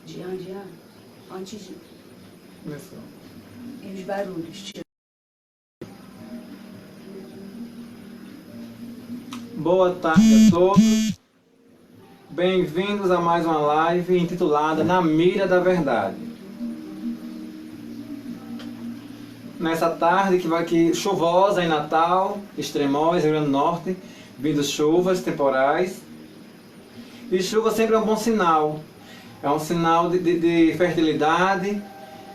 Jean, antes de... Começou. E os barulhos. Boa tarde a todos. Bem-vindos a mais uma live intitulada Na Mira da Verdade. Nessa tarde que chuvosa em Natal, Extremóis, Rio Grande do Norte, vindo chuvas temporais. E chuva sempre é um bom sinal. É um sinal de fertilidade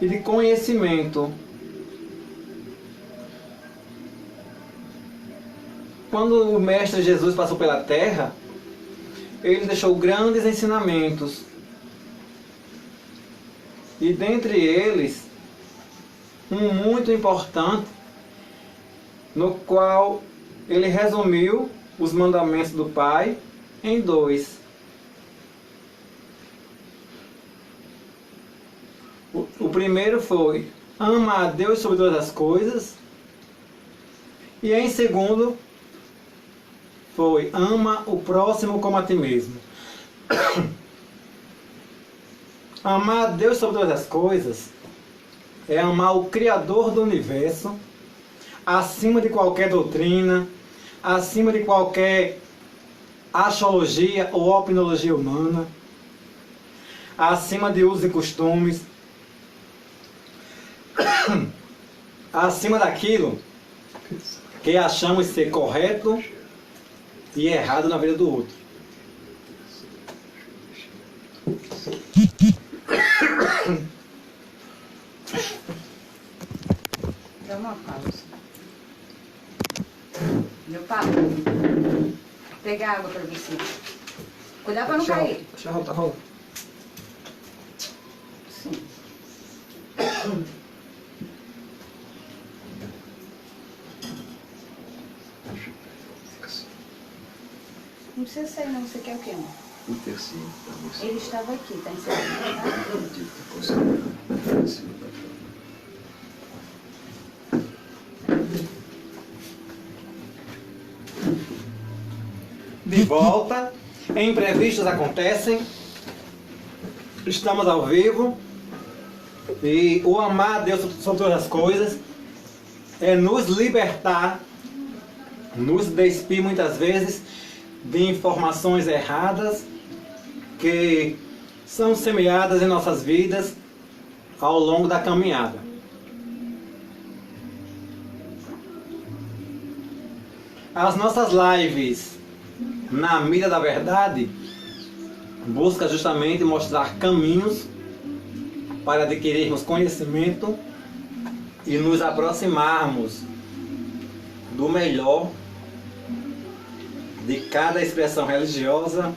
e de conhecimento. Quando o Mestre Jesus passou pela terra, ele deixou grandes ensinamentos. E dentre eles, um muito importante, no qual ele resumiu os mandamentos do Pai em 2. O primeiro foi: ama a Deus sobre todas as coisas. E em segundo foi: ama o próximo como a ti mesmo. Amar a Deus sobre todas as coisas é amar o Criador do Universo, acima de qualquer doutrina, acima de qualquer astrologia ou opiniologia humana, acima de usos e costumes, acima daquilo que achamos ser correto e errado na vida do outro. Dá uma pausa. Meu pai, pegar água pra você. Cuidado pra não cair. Deixa eu rolar. Sim. Não precisa sair não, você quer o quê? O terceiro, para você. Ele estava aqui, tá ensinando, tá? Acredito que possa ir cima da De volta, imprevistos acontecem, estamos ao vivo, e o amar a Deus sobre todas as coisas é nos libertar, nos despir muitas vezes de informações erradas que são semeadas em nossas vidas ao longo da caminhada. As nossas lives Na Mira da Verdade busca justamente mostrar caminhos para adquirirmos conhecimento e nos aproximarmos do melhor de cada expressão religiosa,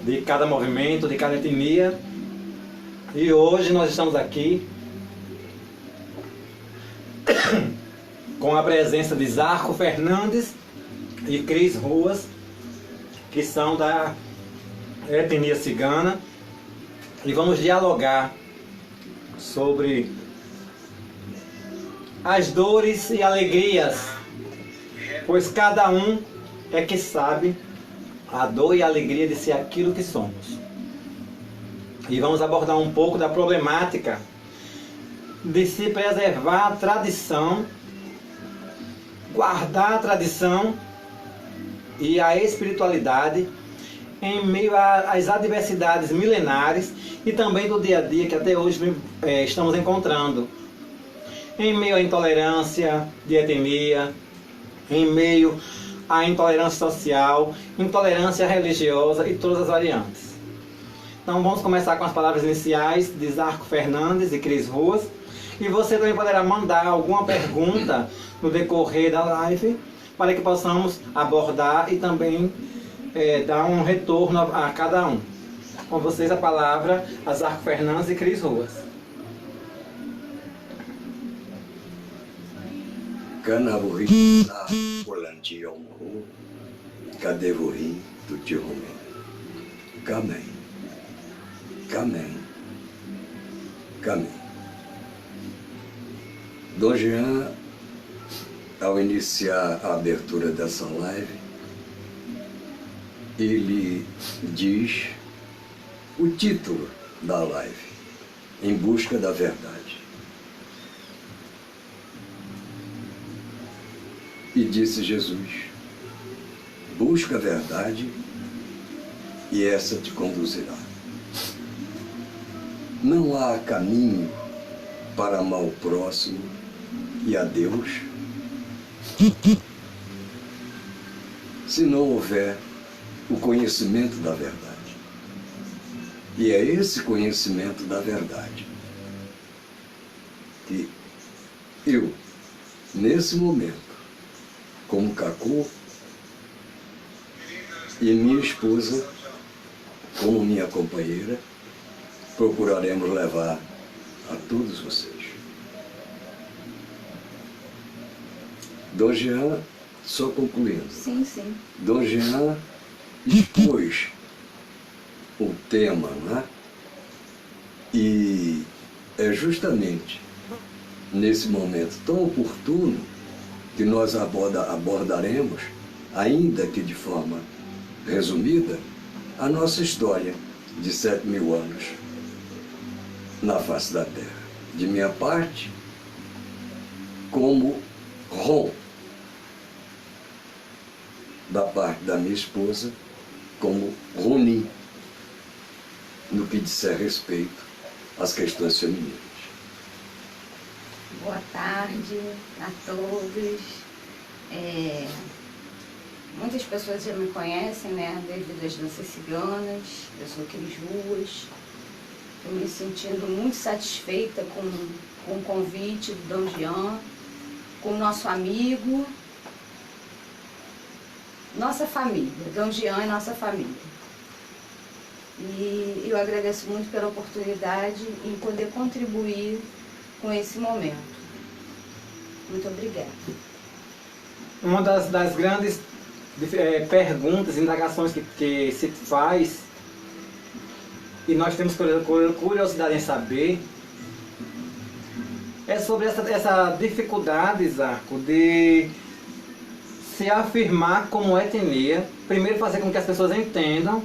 de cada movimento, de cada etnia. E hoje nós estamos aqui com a presença de Zarco Fernandes e Cris Ruas, que são da etnia cigana, e vamos dialogar sobre as dores e alegrias, pois cada um é que sabe a dor e a alegria de ser aquilo que somos. E vamos abordar um pouco da problemática de se preservar a tradição, guardar a tradição e a espiritualidade em meio às adversidades milenares e também do dia a dia que até hoje estamos encontrando. Em meio à intolerância de etnia, em meio à intolerância social, intolerância religiosa e todas as variantes. Então vamos começar com as palavras iniciais de Zarco Fernandes e Cris Ruas. E você também poderá mandar alguma pergunta no decorrer da live para que possamos abordar e também dar um retorno a cada um. Com vocês a palavra a Zarco Fernandes e Cris Ruas. Canavuri na Polantiomru, Cadevuri do Tirome. Camen. Camen. Camen. Dom Jean, ao iniciar a abertura dessa live, ele diz o título da live, em busca da verdade. E disse Jesus: busca a verdade e essa te conduzirá. Não há caminho para amar o próximo e a Deus se não houver o conhecimento da verdade. E é esse conhecimento da verdade que eu, nesse momento, como Cacô, e minha esposa, como minha companheira, procuraremos levar a todos vocês. Dom Jean, só concluindo. Sim, sim. Dom Jean expôs o tema, né? E é justamente nesse momento tão oportuno que nós abordaremos, ainda que de forma resumida, a nossa história de 7.000 anos na face da Terra. De minha parte, como Rom, da parte da minha esposa, como Ronin, no que disser respeito às questões femininas. Boa tarde a todos. Muitas pessoas já me conhecem, né, devido às danças ciganas. Eu sou Cris Ruas. Estou me sentindo muito satisfeita com o convite do Dom Jean, com o nosso amigo, nossa família, Dom Jean e nossa família. E eu agradeço muito pela oportunidade em poder contribuir com esse momento. Muito obrigada. Uma das grandes perguntas, indagações que se faz, e nós temos curiosidade em saber, é sobre essa dificuldade, Zarco, de se afirmar como etnia. Primeiro fazer com que as pessoas entendam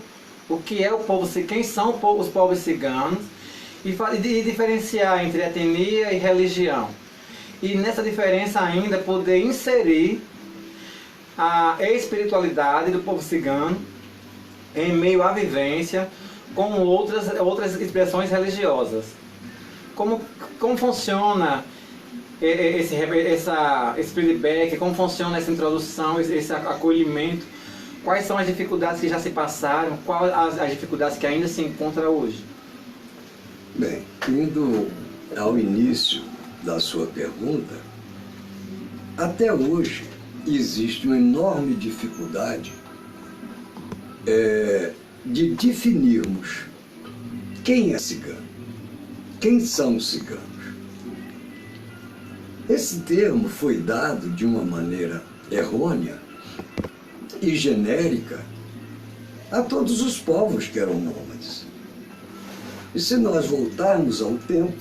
o que é o povo, quem são os povos ciganos, e diferenciar entre etnia e religião. E nessa diferença ainda poder inserir a espiritualidade do povo cigano em meio à vivência com outras expressões religiosas. Como funciona esse feedback, como funciona essa introdução, esse acolhimento, quais são as dificuldades que já se passaram, quais as dificuldades que ainda se encontram hoje? Bem, indo ao início da sua pergunta, até hoje existe uma enorme dificuldade de definirmos quem é cigano, quem são os ciganos. Esse termo foi dado de uma maneira errônea e genérica a todos os povos que eram nômades. E se nós voltarmos ao tempo,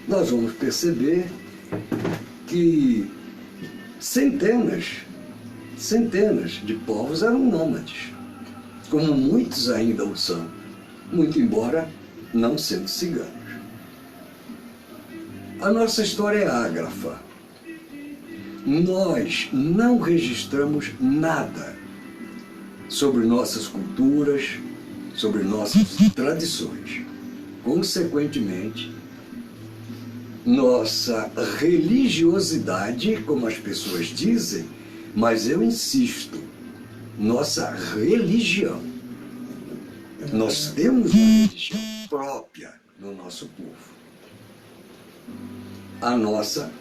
nós vamos perceber que centenas de povos eram nômades, como muitos ainda o são, muito embora não sendo ciganos. A nossa história é ágrafa. Nós não registramos nada sobre nossas culturas, sobre nossas tradições. Consequentemente, nossa religiosidade, como as pessoas dizem, mas eu insisto, nossa religião. Nós temos uma religião própria no nosso povo. A nossa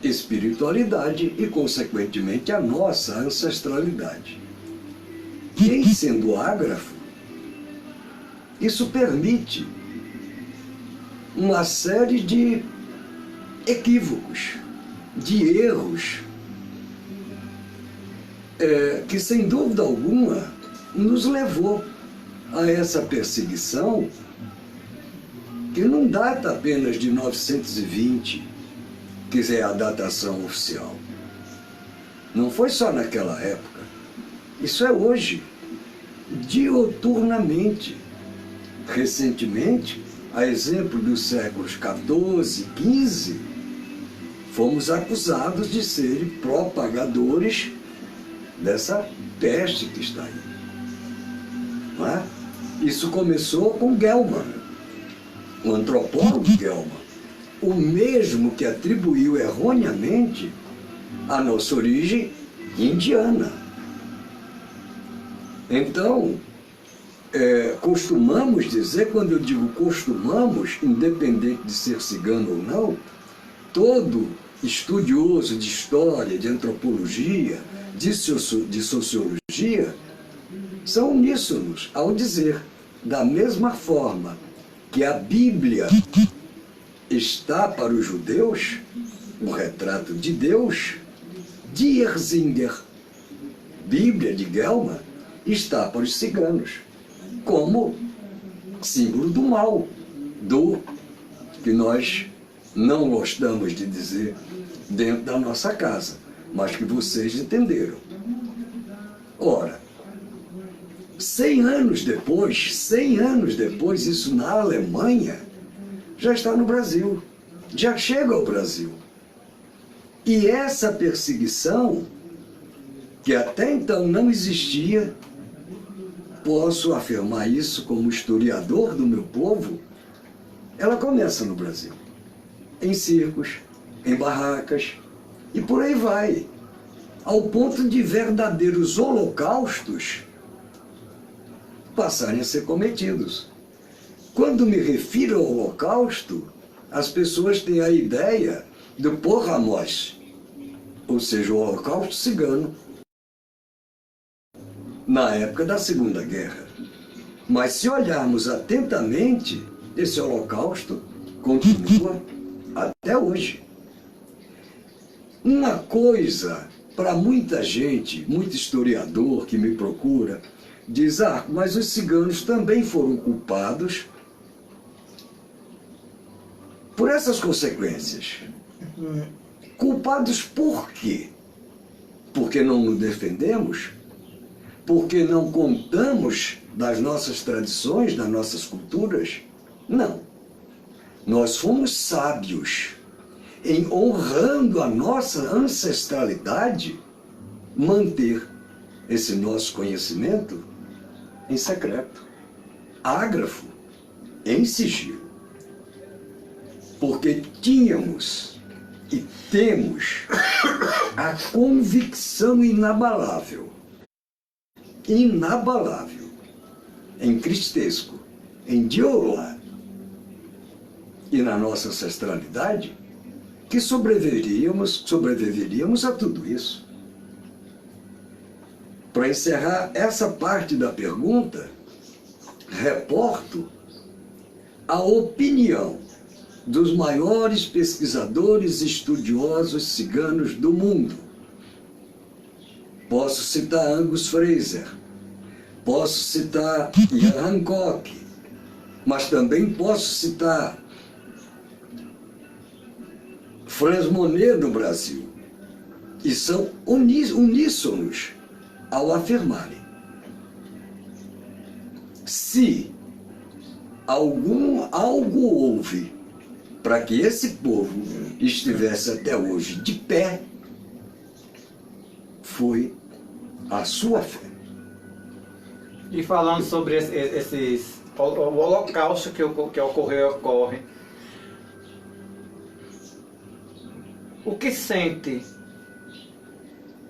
espiritualidade e, consequentemente, a nossa ancestralidade. E, em sendo ágrafo, isso permite uma série de equívocos, de erros, que, sem dúvida alguma, nos levou a essa perseguição que não data apenas de 920, que é a datação oficial. Não foi só naquela época. Isso é hoje, dioturnamente. recentemente, a exemplo dos séculos XIV, XV, fomos acusados de serem propagadores dessa peste que está aí. Não é? Isso começou com Gelman, o antropólogo Gelman, o mesmo que atribuiu erroneamente a nossa origem indiana. Então, costumamos dizer, quando eu digo costumamos, independente de ser cigano ou não, todo estudioso de história, de antropologia, de sociologia, são uníssonos ao dizer, da mesma forma que a Bíblia está para os judeus, o retrato de Deus, de Erzinger, Bíblia de Gelman, está para os ciganos, como símbolo do mal, do que nós não gostamos de dizer dentro da nossa casa, mas que vocês entenderam. Ora, 100 anos depois, isso na Alemanha, já está no Brasil, já chega ao Brasil. E essa perseguição, que até então não existia, posso afirmar isso como historiador do meu povo, ela começa no Brasil. Em circos, em barracas, e por aí vai, ao ponto de verdadeiros holocaustos passarem a ser cometidos. Quando me refiro ao holocausto, as pessoas têm a ideia do Porramos, ou seja, o holocausto cigano, na época da Segunda Guerra. Mas se olharmos atentamente, esse holocausto continua até hoje. Uma coisa, para muita gente, muito historiador que me procura, diz, mas os ciganos também foram culpados por essas consequências. Culpados por quê? Porque não nos defendemos? Porque não contamos das nossas tradições, das nossas culturas? Não. Nós fomos sábios em, honrando a nossa ancestralidade, manter esse nosso conhecimento em secreto, ágrafo, em sigilo. Porque tínhamos e temos a convicção inabalável, em Cristesco, em Diola e na nossa ancestralidade, que sobreviveríamos a tudo isso. Para encerrar essa parte da pergunta, reporto a opinião dos maiores pesquisadores e estudiosos ciganos do mundo. Posso citar Angus Fraser, posso citar Ian Hancock, mas também posso citar Franz Monet no Brasil, e são uníssonos ao afirmarem: se algo houve para que esse povo estivesse até hoje de pé, foi a sua fé. E falando sobre o holocausto que ocorre, o que sente?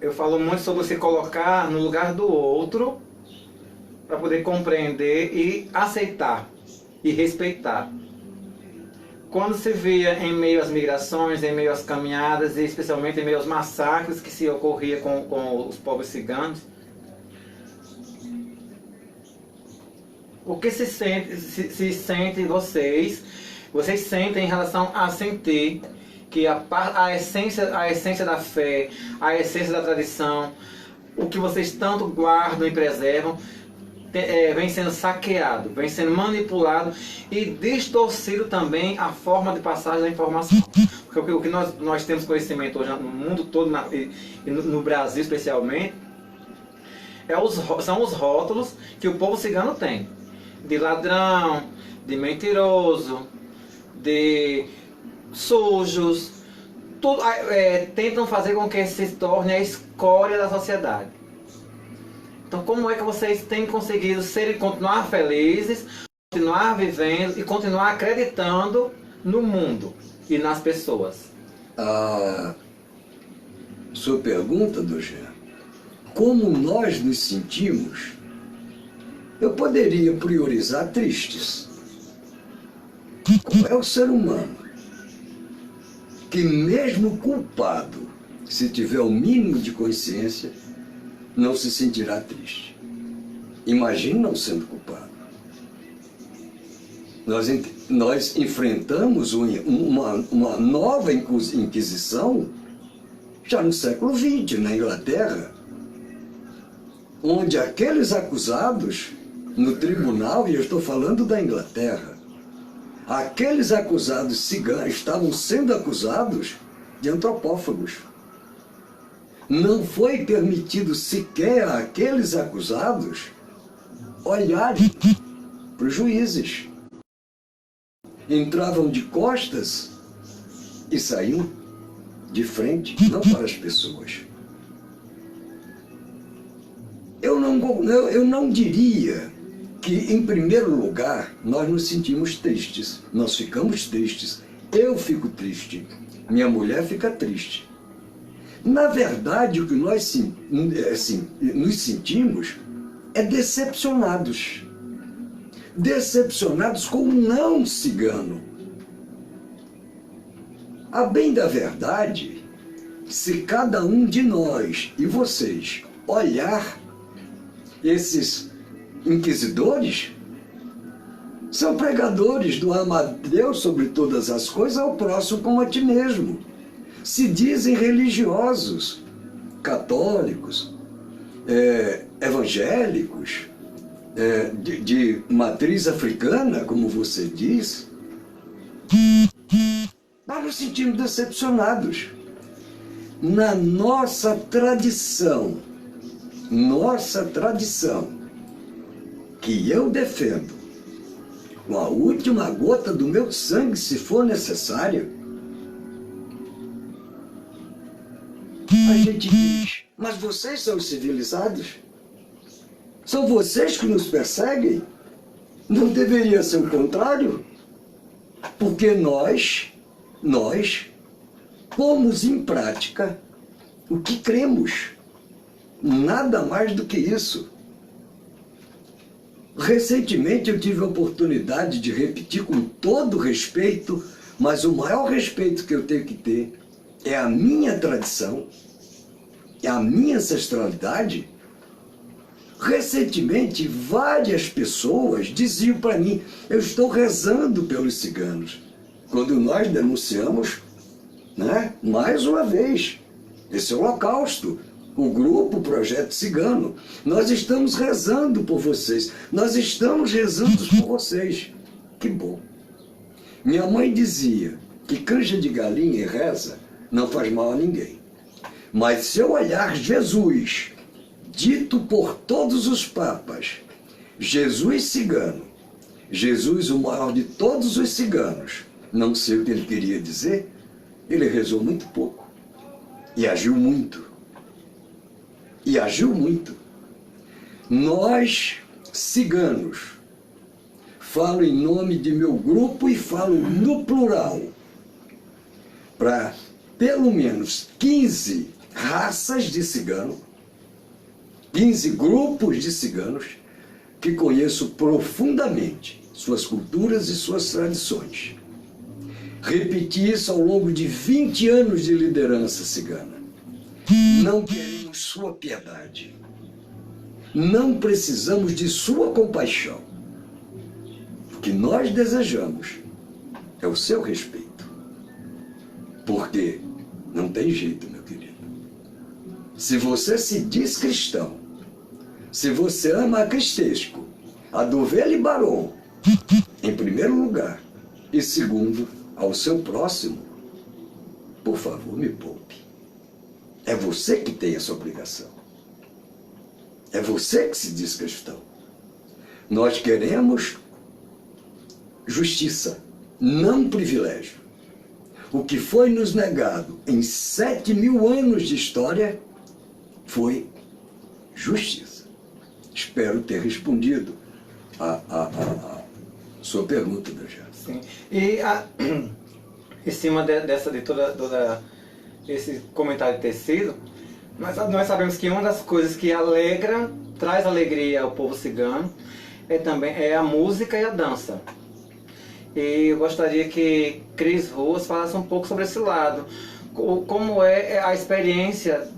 Eu falo muito sobre se colocar no lugar do outro para poder compreender e aceitar e respeitar. Quando se via em meio às migrações, em meio às caminhadas, e especialmente em meio aos massacres que se ocorria com os povos ciganos, o que se sente vocês sentem em relação a sentir que a essência da fé, a essência da tradição, o que vocês tanto guardam e preservam, vem sendo saqueado, vem sendo manipulado e distorcido também a forma de passagem da informação. Porque o que nós temos conhecimento hoje no mundo todo, e no Brasil especialmente, são os rótulos que o povo cigano tem. de ladrão, de mentiroso, de sujos, tudo, tentam fazer com que se torne a escória da sociedade. Então, como é que vocês têm conseguido continuar felizes, continuar vivendo e continuar acreditando no mundo e nas pessoas? A sua pergunta, Jean, como nós nos sentimos, eu poderia priorizar tristes. É o ser humano que, mesmo culpado, se tiver o mínimo de consciência, não se sentirá triste. Imagine não sendo culpado. Nós enfrentamos uma nova Inquisição já no século XX, na Inglaterra, onde aqueles acusados no tribunal, e eu estou falando da Inglaterra, aqueles acusados ciganos estavam sendo acusados de antropófagos. Não foi permitido sequer àqueles acusados olharem para os juízes. Entravam de costas e saíam de frente, não para as pessoas. Eu não diria que, em primeiro lugar, nós nos sentimos tristes. Nós ficamos tristes. Eu fico triste. Minha mulher fica triste. Na verdade, o que nós nos sentimos é decepcionados. Decepcionados com o não cigano. A bem da verdade, se cada um de nós e vocês olhar esses inquisidores, são pregadores do ama a Deus sobre todas as coisas, ao próximo como a ti mesmo. Se dizem religiosos, católicos, evangélicos, de matriz africana, como você diz, nós nos sentimos decepcionados. Na nossa tradição, que eu defendo, com a última gota do meu sangue, se for necessário, a gente diz, mas vocês são os civilizados? São vocês que nos perseguem? Não deveria ser o contrário? Porque nós pomos em prática o que cremos. Nada mais do que isso. Recentemente eu tive a oportunidade de repetir com todo respeito, mas o maior respeito que eu tenho que ter é a minha tradição, é a minha ancestralidade. Recentemente, várias pessoas diziam para mim, eu estou rezando pelos ciganos. Quando nós denunciamos, mais uma vez, esse holocausto, o grupo Projeto Cigano, nós estamos rezando por vocês, nós estamos rezando por vocês. Que bom. Minha mãe dizia que canja de galinha e reza não faz mal a ninguém. Mas se eu olhar Jesus, dito por todos os papas, Jesus cigano, Jesus o maior de todos os ciganos, não sei o que ele queria dizer, ele rezou muito pouco e agiu muito. E agiu muito. Nós, ciganos, falo em nome de meu grupo e falo no plural, para pelo menos 15 raças de cigano, 15 grupos de ciganos que conheço profundamente suas culturas e suas tradições. Repeti isso ao longo de 20 anos de liderança cigana. Não queremos sua piedade. Não precisamos de sua compaixão. O que nós desejamos é o seu respeito. Porque não tem jeito, meu querido. Se você se diz cristão, se você ama a Cristesco, a Dovelle Baron, em primeiro lugar, e segundo, ao seu próximo, por favor, me poupe. É você que tem essa obrigação. É você que se diz cristão. Nós queremos justiça, não privilégio. O que foi nos negado em 7.000 anos de história foi justiça. Espero ter respondido a sua pergunta, Daniel. Sim. E em cima de toda esse comentário ter sido, nós sabemos que uma das coisas que traz alegria ao povo cigano é a música e a dança. E eu gostaria que Cris Ruas falasse um pouco sobre esse lado. Como é a experiência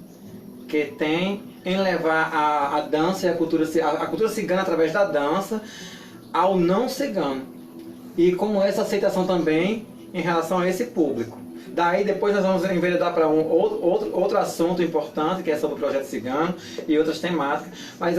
que tem em levar a dança e a cultura cigana através da dança ao não cigano. E como é essa aceitação também em relação a esse público. Daí depois nós vamos enveredar para outro assunto importante, que é sobre o projeto cigano e outras temáticas. Mas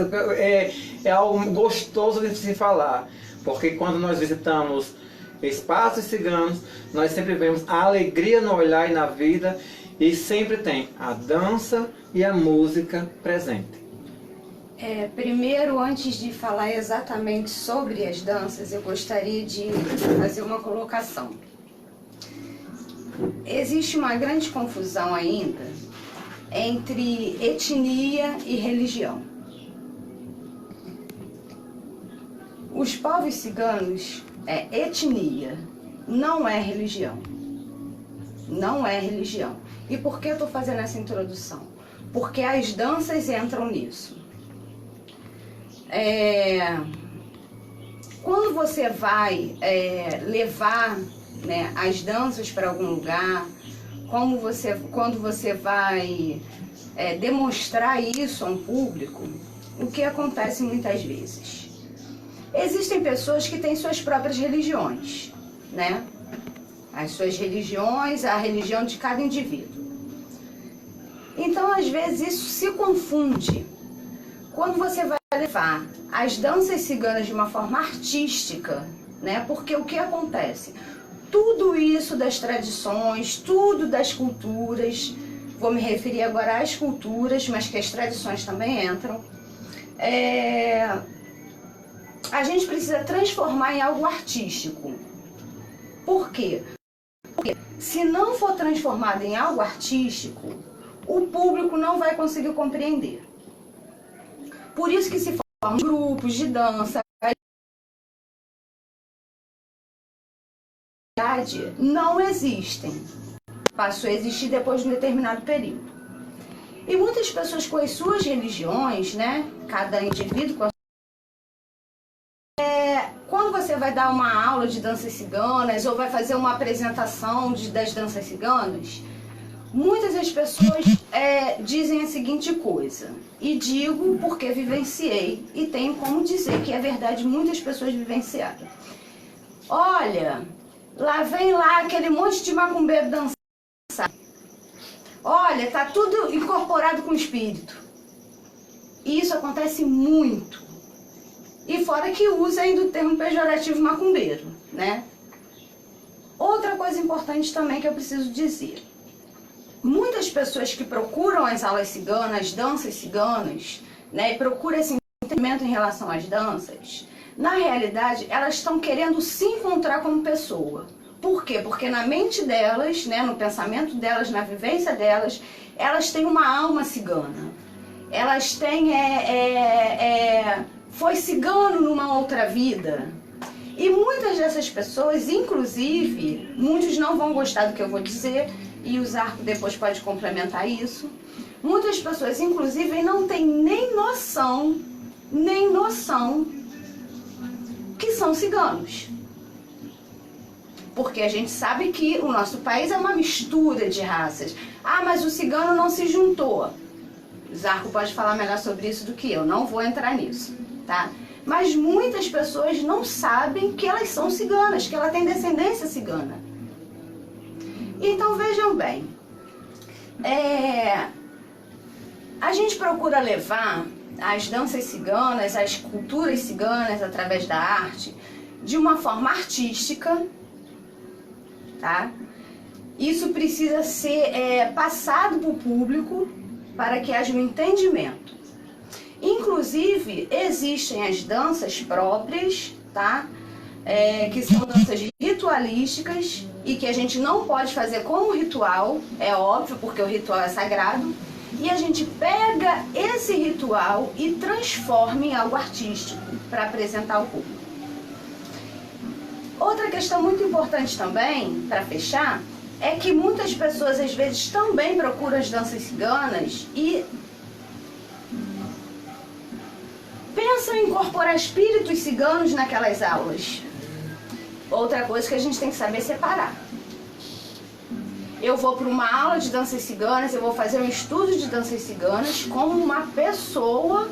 é algo gostoso de se falar, porque quando nós visitamos espaços ciganos, nós sempre vemos a alegria no olhar e na vida, e sempre tem a dança e a música presente. Primeiro, antes de falar exatamente sobre as danças, eu gostaria de fazer uma colocação. Existe uma grande confusão ainda entre etnia e religião. Os povos ciganos é etnia, não é religião. Não é religião. E por que eu estou fazendo essa introdução? Porque as danças entram nisso. Quando você vai levar, né, as danças para algum lugar, quando você vai demonstrar isso a um público, o que acontece muitas vezes? Existem pessoas que têm suas próprias religiões, né? As suas religiões, a religião de cada indivíduo. Então, às vezes, isso se confunde. Quando você vai levar as danças ciganas de uma forma artística, né? Porque o que acontece? Tudo isso das tradições, tudo das culturas, vou me referir agora às culturas, mas que as tradições também entram, a gente precisa transformar em algo artístico. Por quê? Porque se não for transformado em algo artístico, o público não vai conseguir compreender. Por isso que se formam grupos de dança, não existem. Passou a existir depois de um determinado período. E muitas pessoas com as suas religiões, né? Cada indivíduo com a quando você vai dar uma aula de danças ciganas ou vai fazer uma apresentação das danças ciganas, muitas das pessoas dizem a seguinte coisa, e digo porque vivenciei e tenho como dizer que é verdade, muitas pessoas vivenciaram. Olha, lá vem aquele monte de macumbeiro dançar. Olha, tá tudo incorporado com o espírito. E isso acontece muito. E fora que usa ainda o termo pejorativo macumbeiro, né? Outra coisa importante também que eu preciso dizer. Muitas pessoas que procuram as aulas ciganas, as danças ciganas, né, e procuram esse entendimento em relação às danças, na realidade, elas estão querendo se encontrar como pessoa. Por quê? Porque na mente delas, né, no pensamento delas, na vivência delas, elas têm uma alma cigana. Elas têm... foi cigano numa outra vida. E muitas dessas pessoas, inclusive, muitos não vão gostar do que eu vou dizer, e o Zarco depois pode complementar isso. Muitas pessoas, inclusive, não têm nem noção que são ciganos. Porque a gente sabe que o nosso país é uma mistura de raças. Ah, mas o cigano não se juntou. O Zarco pode falar melhor sobre isso do que eu, não vou entrar nisso, tá? Mas muitas pessoas não sabem que elas são ciganas, que ela tem descendência cigana. Então vejam bem, a gente procura levar as danças ciganas, as culturas ciganas através da arte, de uma forma artística, tá? Isso precisa ser passado para o público para que haja um entendimento. Inclusive, existem as danças próprias, tá? Que são danças ritualísticas e que a gente não pode fazer como ritual, é óbvio, porque o ritual é sagrado. E a gente pega esse ritual e transforma em algo artístico para apresentar ao público. Outra questão muito importante também, para fechar, é que muitas pessoas às vezes também procuram as danças ciganas e pensam em incorporar espíritos ciganos naquelas aulas. Outra coisa que a gente tem que saber separar. Eu vou para uma aula de danças ciganas, eu vou fazer um estudo de danças ciganas como uma pessoa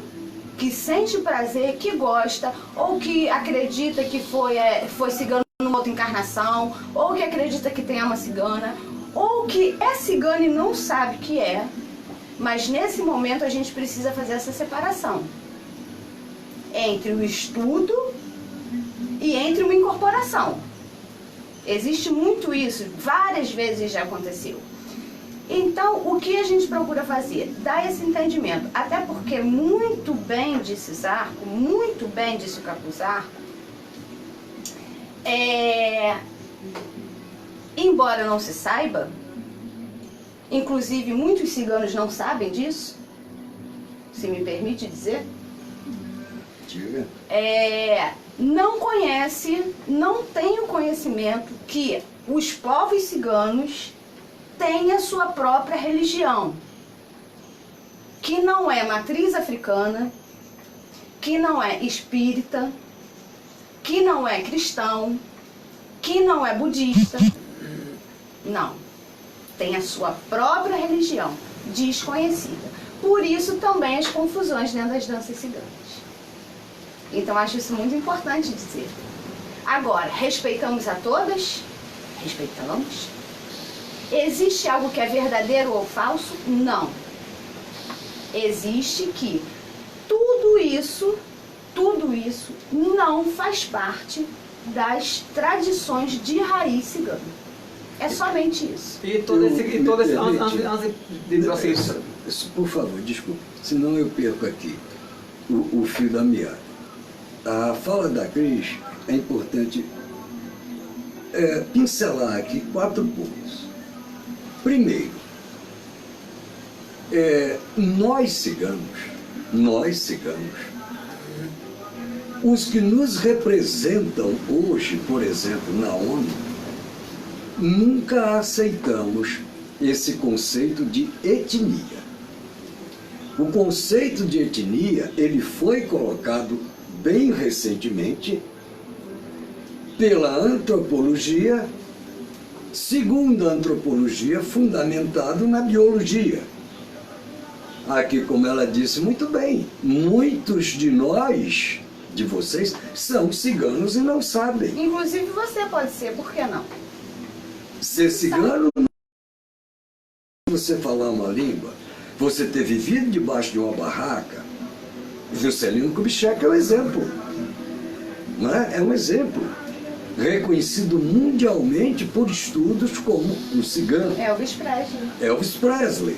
que sente prazer, que gosta, ou que acredita que foi cigano numa outra encarnação, ou que acredita que tem alma cigana, ou que é cigano e não sabe que é. Mas nesse momento a gente precisa fazer essa separação entre o estudo e entre uma incorporação. Existe muito isso, várias vezes já aconteceu. Então, o que a gente procura fazer? Dar esse entendimento. Até porque, muito bem disse Zarco, muito bem disse o Capuzarco, embora não se saiba, inclusive muitos ciganos não sabem disso, se me permite dizer, não conhece, não tem o conhecimento que os povos ciganos têm a sua própria religião, que não é matriz africana, que não é espírita, que não é cristão, que não é budista. Não. Tem a sua própria religião, desconhecida. Por isso também as confusões dentro das danças ciganas. Então acho isso muito importante dizer. Agora, respeitamos a todas? Respeitamos. Existe algo que é verdadeiro ou falso? Não. Existe que tudo isso não faz parte das tradições de raiz cigana. É somente isso. E todo esse antes de prosseguir. Por favor, desculpe, senão eu perco aqui o fio da meada. A fala da Cris é importante pincelar aqui 4 pontos. Primeiro, nós ciganos, os que nos representam hoje, por exemplo, na ONU, nunca aceitamos esse conceito de etnia. O conceito de etnia, ele foi colocado bem recentemente pela antropologia, segundo a antropologia, fundamentado na biologia. Aqui, como ela disse muito bem, muitos de nós, de vocês, são ciganos e não sabem. Inclusive você pode ser, por que não? Ser cigano, você falar uma língua, você ter vivido debaixo de uma barraca. Juscelino Kubitschek é um exemplo, não é? É um exemplo reconhecido mundialmente por estudos como o cigano. Elvis Presley.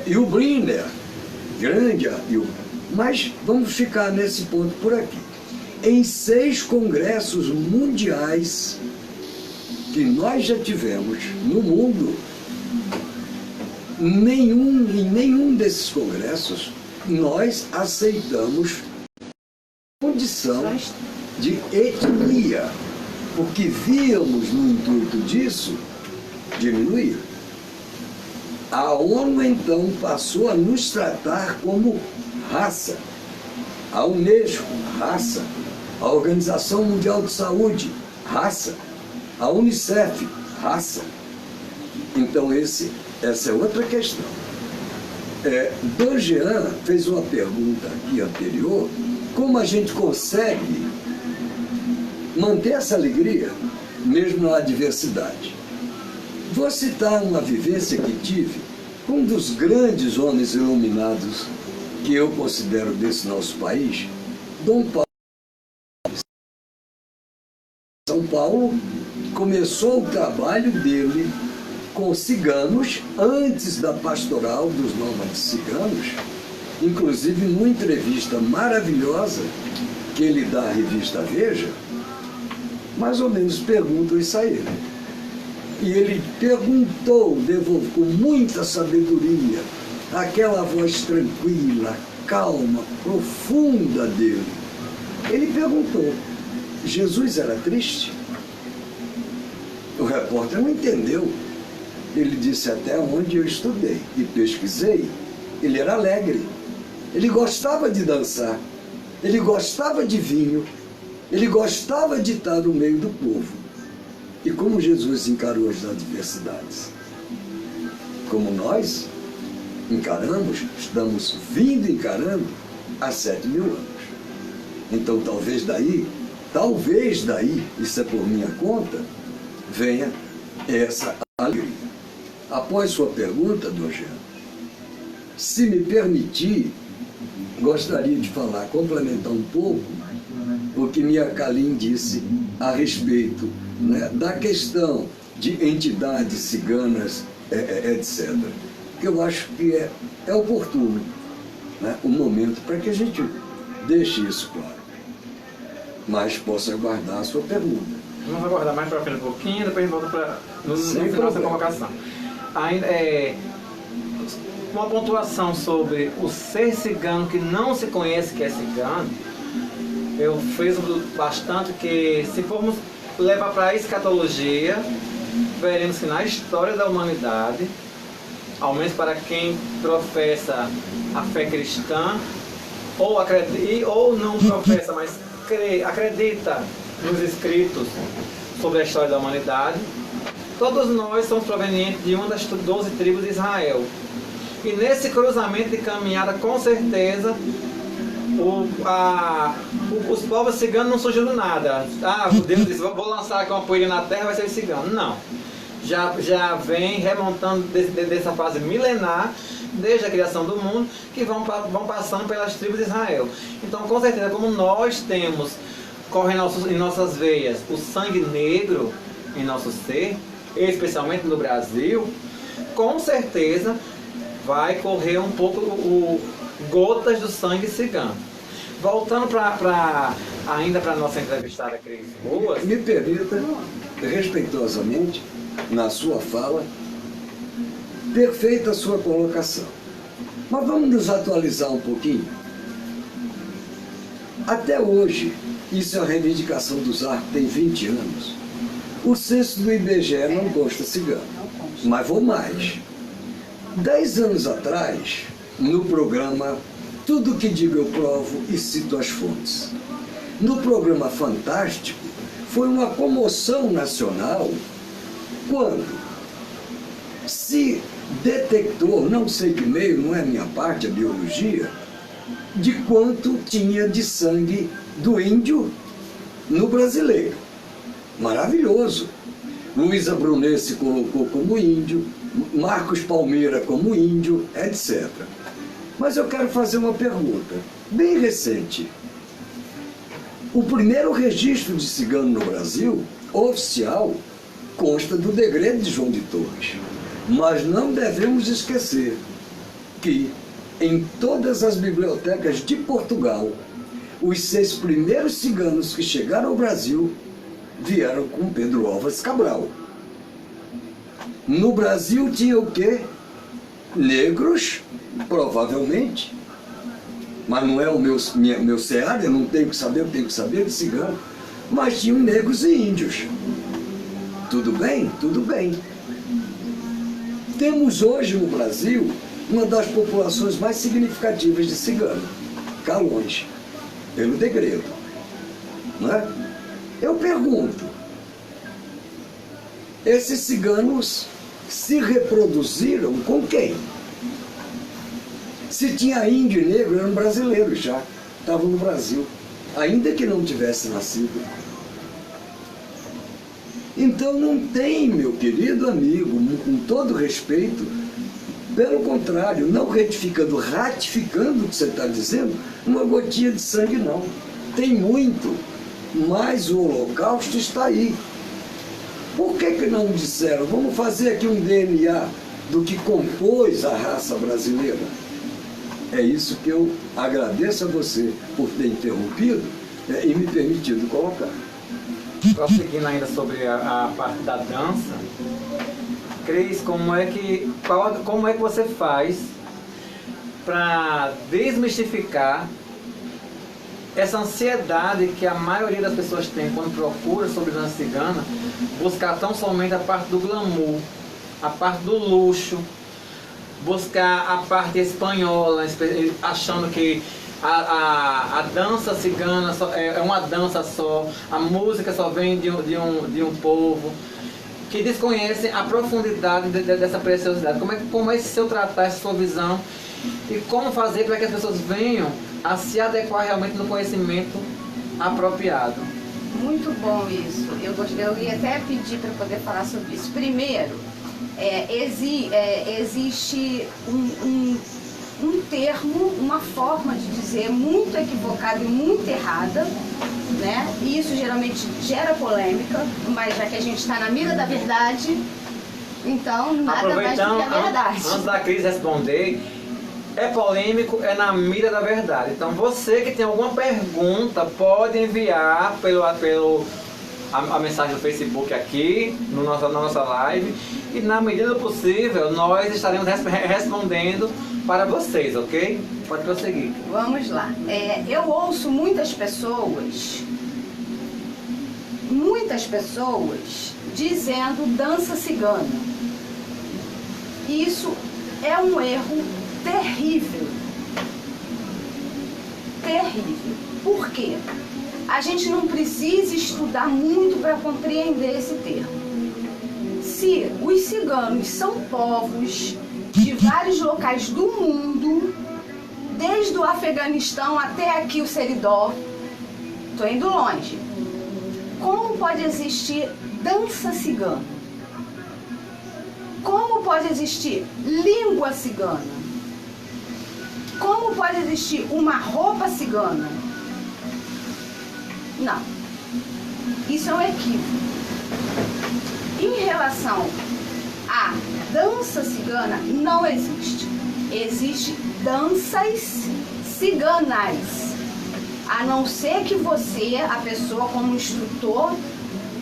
E o Briner, grande. Mas vamos ficar nesse ponto por aqui. Em 6 congressos mundiais que nós já tivemos no mundo, em nenhum desses congressos nós aceitamos condição de etnia, porque víamos no intuito disso diminuir. A ONU então passou a nos tratar como raça, a Unesco, raça, a Organização Mundial de Saúde, raça, a Unicef, raça. Então essa é outra questão. Jean fez uma pergunta aqui anterior, como a gente consegue manter essa alegria mesmo na adversidade. Vou citar uma vivência que tive com um dos grandes homens iluminados que eu considero desse nosso país, Dom Paulo. São Paulo começou o trabalho dele com ciganos, antes da pastoral dos nômades ciganos, inclusive numa entrevista maravilhosa que ele dá à revista Veja, mais ou menos perguntam isso a ele. E ele perguntou, devolveu com muita sabedoria, aquela voz tranquila, calma, profunda dele. Ele perguntou, Jesus era triste? O repórter não entendeu. Ele disse, até onde eu estudei e pesquisei, ele era alegre. Ele gostava de dançar, ele gostava de vinho, ele gostava de estar no meio do povo. E como Jesus encarou as adversidades? Como nós encaramos, estamos vindo encarando há 7.000 anos. Então talvez daí, isso é por minha conta, venha essa alegria. Após sua pergunta, Dom Jean, se me permitir, gostaria de falar, complementar um pouco o que Mia Kalim disse a respeito, né, da questão de entidades ciganas, etc. Que eu acho que é oportuno, né, o momento para que a gente deixe isso claro. Mas posso aguardar a sua pergunta. Vamos aguardar mais para frente um pouquinho, depois a gente volta para no final da convocação. Ainda, uma pontuação sobre o ser cigano que não se conhece que é cigano, eu friso bastante que, se formos levar para a escatologia, veremos que na história da humanidade, ao menos para quem professa a fé cristã, ou não professa, mas acredita nos escritos sobre a história da humanidade, todos nós somos provenientes de uma das 12 tribos de Israel. E nesse cruzamento de caminhada, com certeza, os povos ciganos não surgiram do nada. Deus disse, vou lançar aqui uma poeira na terra, vai ser cigano. Não. Já vem remontando dessa fase milenar, desde a criação do mundo, que vão passando pelas tribos de Israel. Então, com certeza, como nós temos, correndo em nossas veias, o sangue negro em nosso ser, especialmente no Brasil, com certeza vai correr um pouco gotas do sangue cigano. Voltando ainda para a nossa entrevistada Cris Ruas. Me permita, respeitosamente, na sua fala, perfeita a sua colocação. Mas vamos nos atualizar um pouquinho. Até hoje, isso é a reivindicação do ZAR, tem 20 anos. O censo do IBGE não consta cigano. Mas vou mais. 10 anos atrás, no programa Tudo que Digo Eu Provo e Cito as Fontes, no programa Fantástico, foi uma comoção nacional quando se detectou, não sei que meio, não é minha parte, a biologia, de quanto tinha de sangue do índio no brasileiro. Maravilhoso. Luísa Brunet se colocou como índio, Marcos Palmeira como índio, etc. Mas eu quero fazer uma pergunta, bem recente. O primeiro registro de cigano no Brasil, oficial, consta do Degredo de João de Torres. Mas não devemos esquecer que, em todas as bibliotecas de Portugal, os 6 primeiros ciganos que chegaram ao Brasil vieram com Pedro Álvares Cabral. No Brasil tinha o quê? Negros, provavelmente, mas não é o meu seara, eu não tenho que saber, eu tenho que saber de cigano, mas tinham negros e índios. Tudo bem? Tudo bem. Temos hoje no Brasil uma das populações mais significativas de cigano, Calões, pelo Degredo. Não é? Eu pergunto, esses ciganos se reproduziram com quem? Se tinha índio e negro, eram brasileiros já, estavam no Brasil, ainda que não tivesse nascido. Então não tem, meu querido amigo, com todo respeito, pelo contrário, não retificando, ratificando o que você está dizendo, uma gotinha de sangue não. Tem muito, mas o holocausto está aí. Por que não disseram, vamos fazer aqui um DNA do que compôs a raça brasileira? É isso que eu agradeço a você por ter interrompido e me permitido colocar. Prosseguindo ainda sobre a parte da dança, Cris, como é que você faz para desmistificar essa ansiedade que a maioria das pessoas tem quando procura sobre dança cigana, buscar tão somente a parte do glamour, a parte do luxo, buscar a parte espanhola, achando que a dança cigana é uma dança só, a música só vem de um povo, que desconhecem a profundidade dessa preciosidade. Como é esse seu tratar, essa sua visão, e como fazer para que as pessoas venham a se adequar realmente no conhecimento apropriado? Muito bom isso. Eu ia até pedir para poder falar sobre isso. Primeiro, existe um termo, uma forma de dizer muito equivocada e muito errada, né? E isso geralmente gera polêmica, mas já que a gente está na mira da verdade, então nada mais do que a verdade. Antes da Cris responder, é polêmico, é na mira da verdade. Então você que tem alguma pergunta pode enviar a mensagem do Facebook aqui, na nossa live, e na medida do possível nós estaremos respondendo para vocês, ok? Pode prosseguir. Vamos lá. Eu ouço muitas pessoas dizendo dança cigana. Isso é um erro terrível. Terrível. Por quê? A gente não precisa estudar muito para compreender esse termo. Se os ciganos são povos de vários locais do mundo, desde o Afeganistão até aqui o Seridó, estou indo longe. Como pode existir dança cigana? Como pode existir língua cigana? Como pode existir uma roupa cigana? Não. Isso é um equívoco. Em relação à dança cigana, não existe. Existem danças ciganas. A não ser que você, a pessoa como instrutor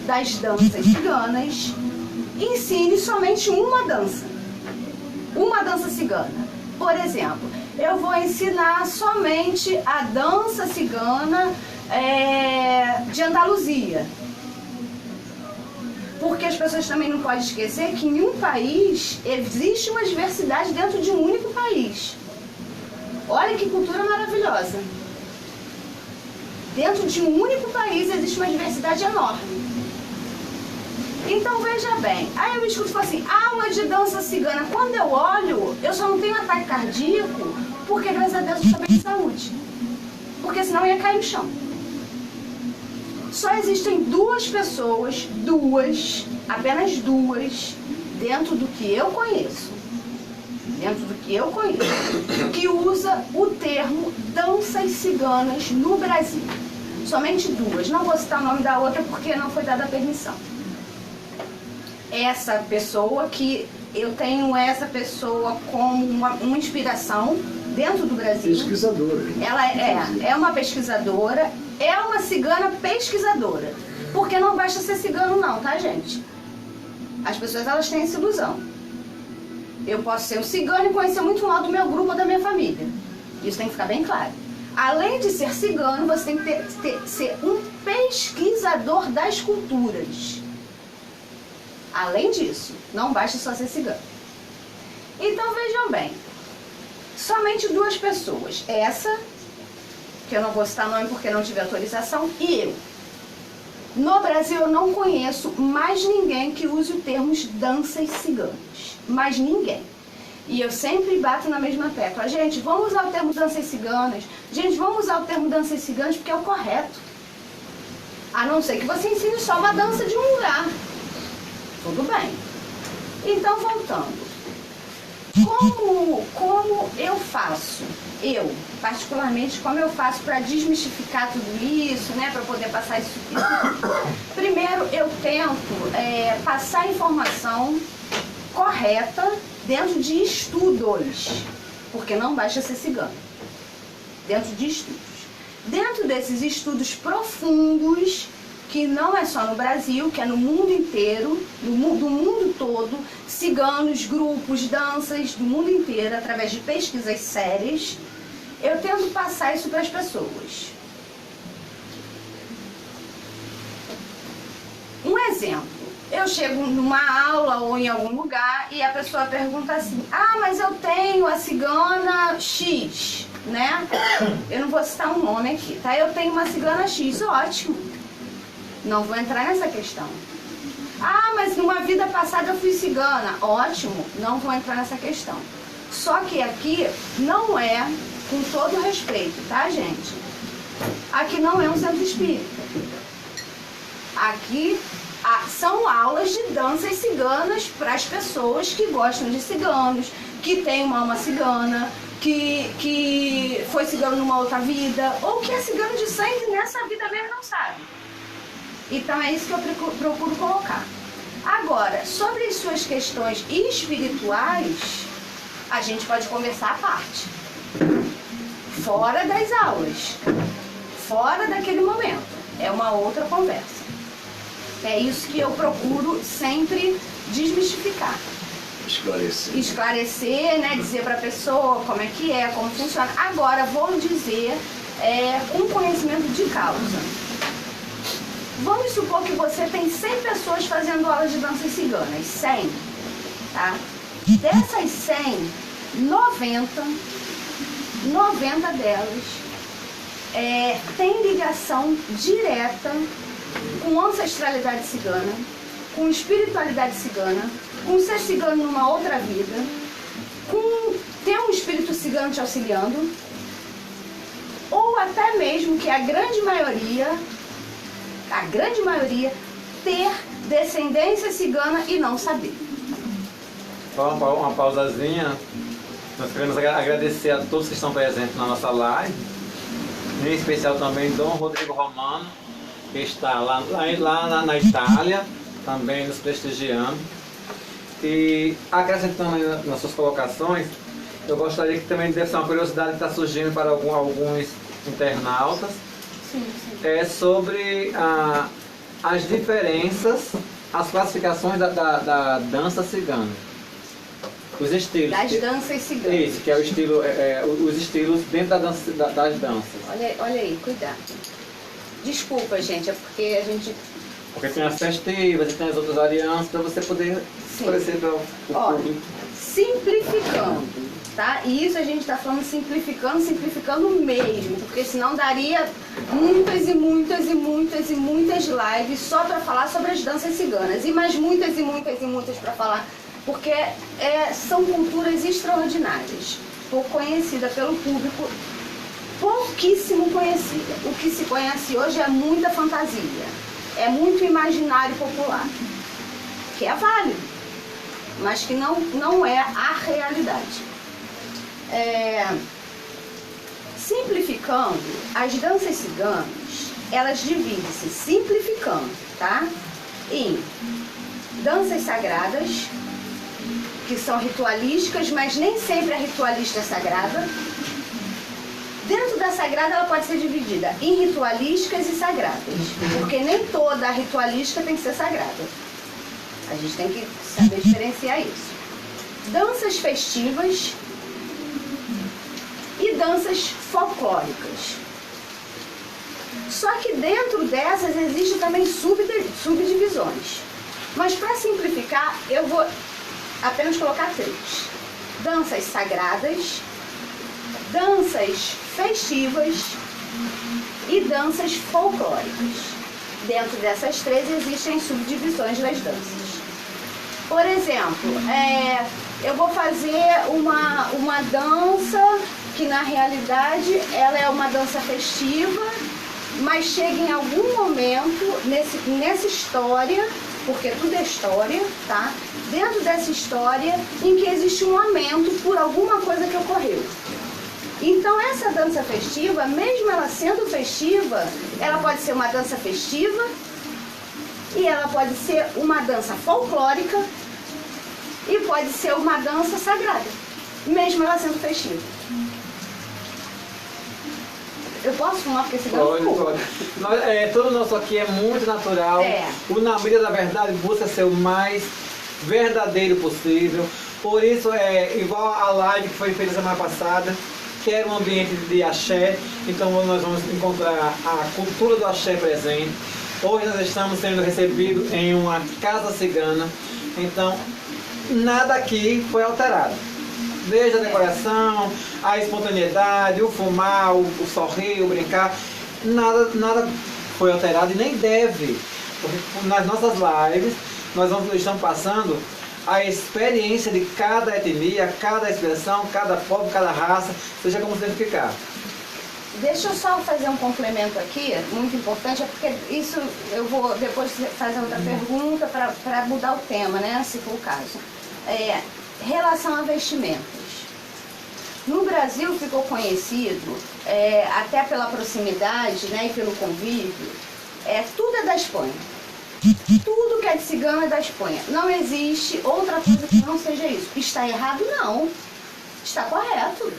das danças ciganas, ensine somente uma dança cigana. Por exemplo, eu vou ensinar somente a dança cigana de Andaluzia. Porque as pessoas também não podem esquecer que em um país existe uma diversidade dentro de um único país. Olha que cultura maravilhosa. Dentro de um único país existe uma diversidade enorme. Então veja bem, aí eu escuto assim, aula de dança cigana. Quando eu olho, eu só não tenho ataque cardíaco, porque graças a Deus eu estou bem de saúde. Porque senão eu ia cair no chão. Só existem duas pessoas, apenas duas, dentro do que eu conheço, que usa o termo danças ciganas no Brasil. Somente duas. Não vou citar o nome da outra porque não foi dada a permissão. Essa pessoa que eu tenho essa pessoa como uma inspiração dentro do Brasil. Pesquisadora. Ela é uma pesquisadora, é uma cigana pesquisadora. Porque não basta ser cigano não, tá, gente? As pessoas, elas têm essa ilusão. Eu posso ser um cigano e conhecer muito mal do meu grupo ou da minha família. Isso tem que ficar bem claro. Além de ser cigano, você tem que ser um pesquisador das culturas. Além disso, não basta só ser cigano. Então vejam bem, somente duas pessoas. Essa, que eu não vou citar nome porque não tive autorização, e eu. No Brasil eu não conheço mais ninguém que use o termo danças ciganas. Mais ninguém. E eu sempre bato na mesma tecla. Gente, vamos usar o termo danças ciganas. Gente, vamos usar o termo danças ciganas porque é o correto. A não ser que você ensine só uma dança de um lugar. Tudo bem. Então, voltando. Como eu faço? Eu, particularmente, como eu faço para desmistificar tudo isso, né? Para poder passar isso aqui? Primeiro, eu tento passar a informação correta dentro de estudos. porque não basta ser cigano. Dentro de estudos. Dentro desses estudos profundos, que não é só no Brasil, que é no mundo inteiro, do mundo todo, ciganos, grupos, danças, do mundo inteiro, através de pesquisas sérias, eu tento passar isso para as pessoas. Um exemplo, eu chego numa aula ou em algum lugar e a pessoa pergunta assim, ah, mas eu tenho a cigana X, né? Eu não vou citar um nome aqui, tá? Eu tenho uma cigana X, ótimo. Não vou entrar nessa questão. Ah, mas numa vida passada eu fui cigana, ótimo. Não vou entrar nessa questão. Só que aqui não é, com todo respeito, tá, gente? Aqui não é um centro espírita. Aqui são aulas de danças ciganas para as pessoas que gostam de ciganos, que têm uma alma cigana, que foi cigano numa outra vida, ou que é cigano de sangue nessa vida mesmo não sabe. Então é isso que eu procuro colocar. Agora, sobre as suas questões espirituais, a gente pode conversar à parte. Fora das aulas. Fora daquele momento. É uma outra conversa. É isso que eu procuro sempre desmistificar. Esclarecer. Esclarecer, né? Dizer para a pessoa como é que é, como funciona. Agora, vou dizer com conhecimento de causa. Vamos supor que você tem 100 pessoas fazendo aula de danças ciganas. 100, tá? Dessas 100, 90 delas têm ligação direta com ancestralidade cigana, com espiritualidade cigana, com ser cigano numa outra vida, com ter um espírito cigano te auxiliando, ou até mesmo que a grande maioria, ter descendência cigana e não saber. Só uma pausazinha. Nós queremos agradecer a todos que estão presentes na nossa live, em especial também Dom Rodrigo Romano, que está lá na Itália, também nos prestigiando. E acrescentando nas suas colocações, eu gostaria que também deve ser uma curiosidade que está surgindo para alguns internautas, sobre as diferenças, as classificações da dança cigana. Os estilos. Das danças ciganas. Isso, que é o estilo, os estilos dentro das danças. Olha aí, cuidado. Desculpa, gente, é porque a gente... Porque tem as festivas e tem as outras variantes, para você poder esclarecer para o público. Simplificando, tá? E isso a gente está falando simplificando mesmo, porque senão daria muitas lives só para falar sobre as danças ciganas, e mais muitas para falar, porque são culturas extraordinárias, pouco conhecidas pelo público, pouquíssimo conhecida. O que se conhece hoje é muita fantasia, é muito imaginário popular, que é válido, mas que não é a realidade. Simplificando, as danças ciganas, elas dividem-se, simplificando, tá? Em danças sagradas, que são ritualísticas, mas nem sempre a ritualista é sagrada. Dentro da sagrada ela pode ser dividida em ritualísticas e sagradas, porque nem toda a ritualística tem que ser sagrada. A gente tem que saber diferenciar isso. Danças festivas e danças folclóricas. Só que dentro dessas existem também subdivisões. Mas para simplificar, eu vou apenas colocar 3. Danças sagradas, danças festivas e danças folclóricas. Dentro dessas 3 existem subdivisões das danças. Por exemplo, eu vou fazer uma dança que na realidade ela é uma dança festiva, mas chega em algum momento nessa história, porque tudo é história, tá? Dentro dessa história em que existe um lamento por alguma coisa que ocorreu. Então essa dança festiva, mesmo ela sendo festiva, ela pode ser uma dança festiva e ela pode ser uma dança folclórica e pode ser uma dança sagrada. mesmo ela sendo festiva. Eu posso fumar porque senão Pode, eu pode. Tudo nosso aqui é muito natural. É. O Na Mira da Verdade busca ser o mais verdadeiro possível. Por isso, igual a live que foi feita semana passada, que era um ambiente de axé, então nós vamos encontrar a cultura do axé presente. Hoje nós estamos sendo recebidos em uma casa cigana, então nada aqui foi alterado. Desde a decoração, a espontaneidade, o fumar, o sorrir, o brincar, nada foi alterado e nem deve. Porque nas nossas lives nós estamos passando a experiência de cada etnia, cada expressão, cada povo, cada raça, seja como se identificar. Deixa eu só fazer um complemento aqui, muito importante, é porque isso eu vou depois fazer outra pergunta para mudar o tema, né, se for o caso. Relação a vestimentas. No Brasil ficou conhecido, até pela proximidade, né, e pelo convívio, tudo é da Espanha. Tudo que é de cigano é da Espanha. Não existe outra coisa que não seja isso. Está errado? Não. Está correto.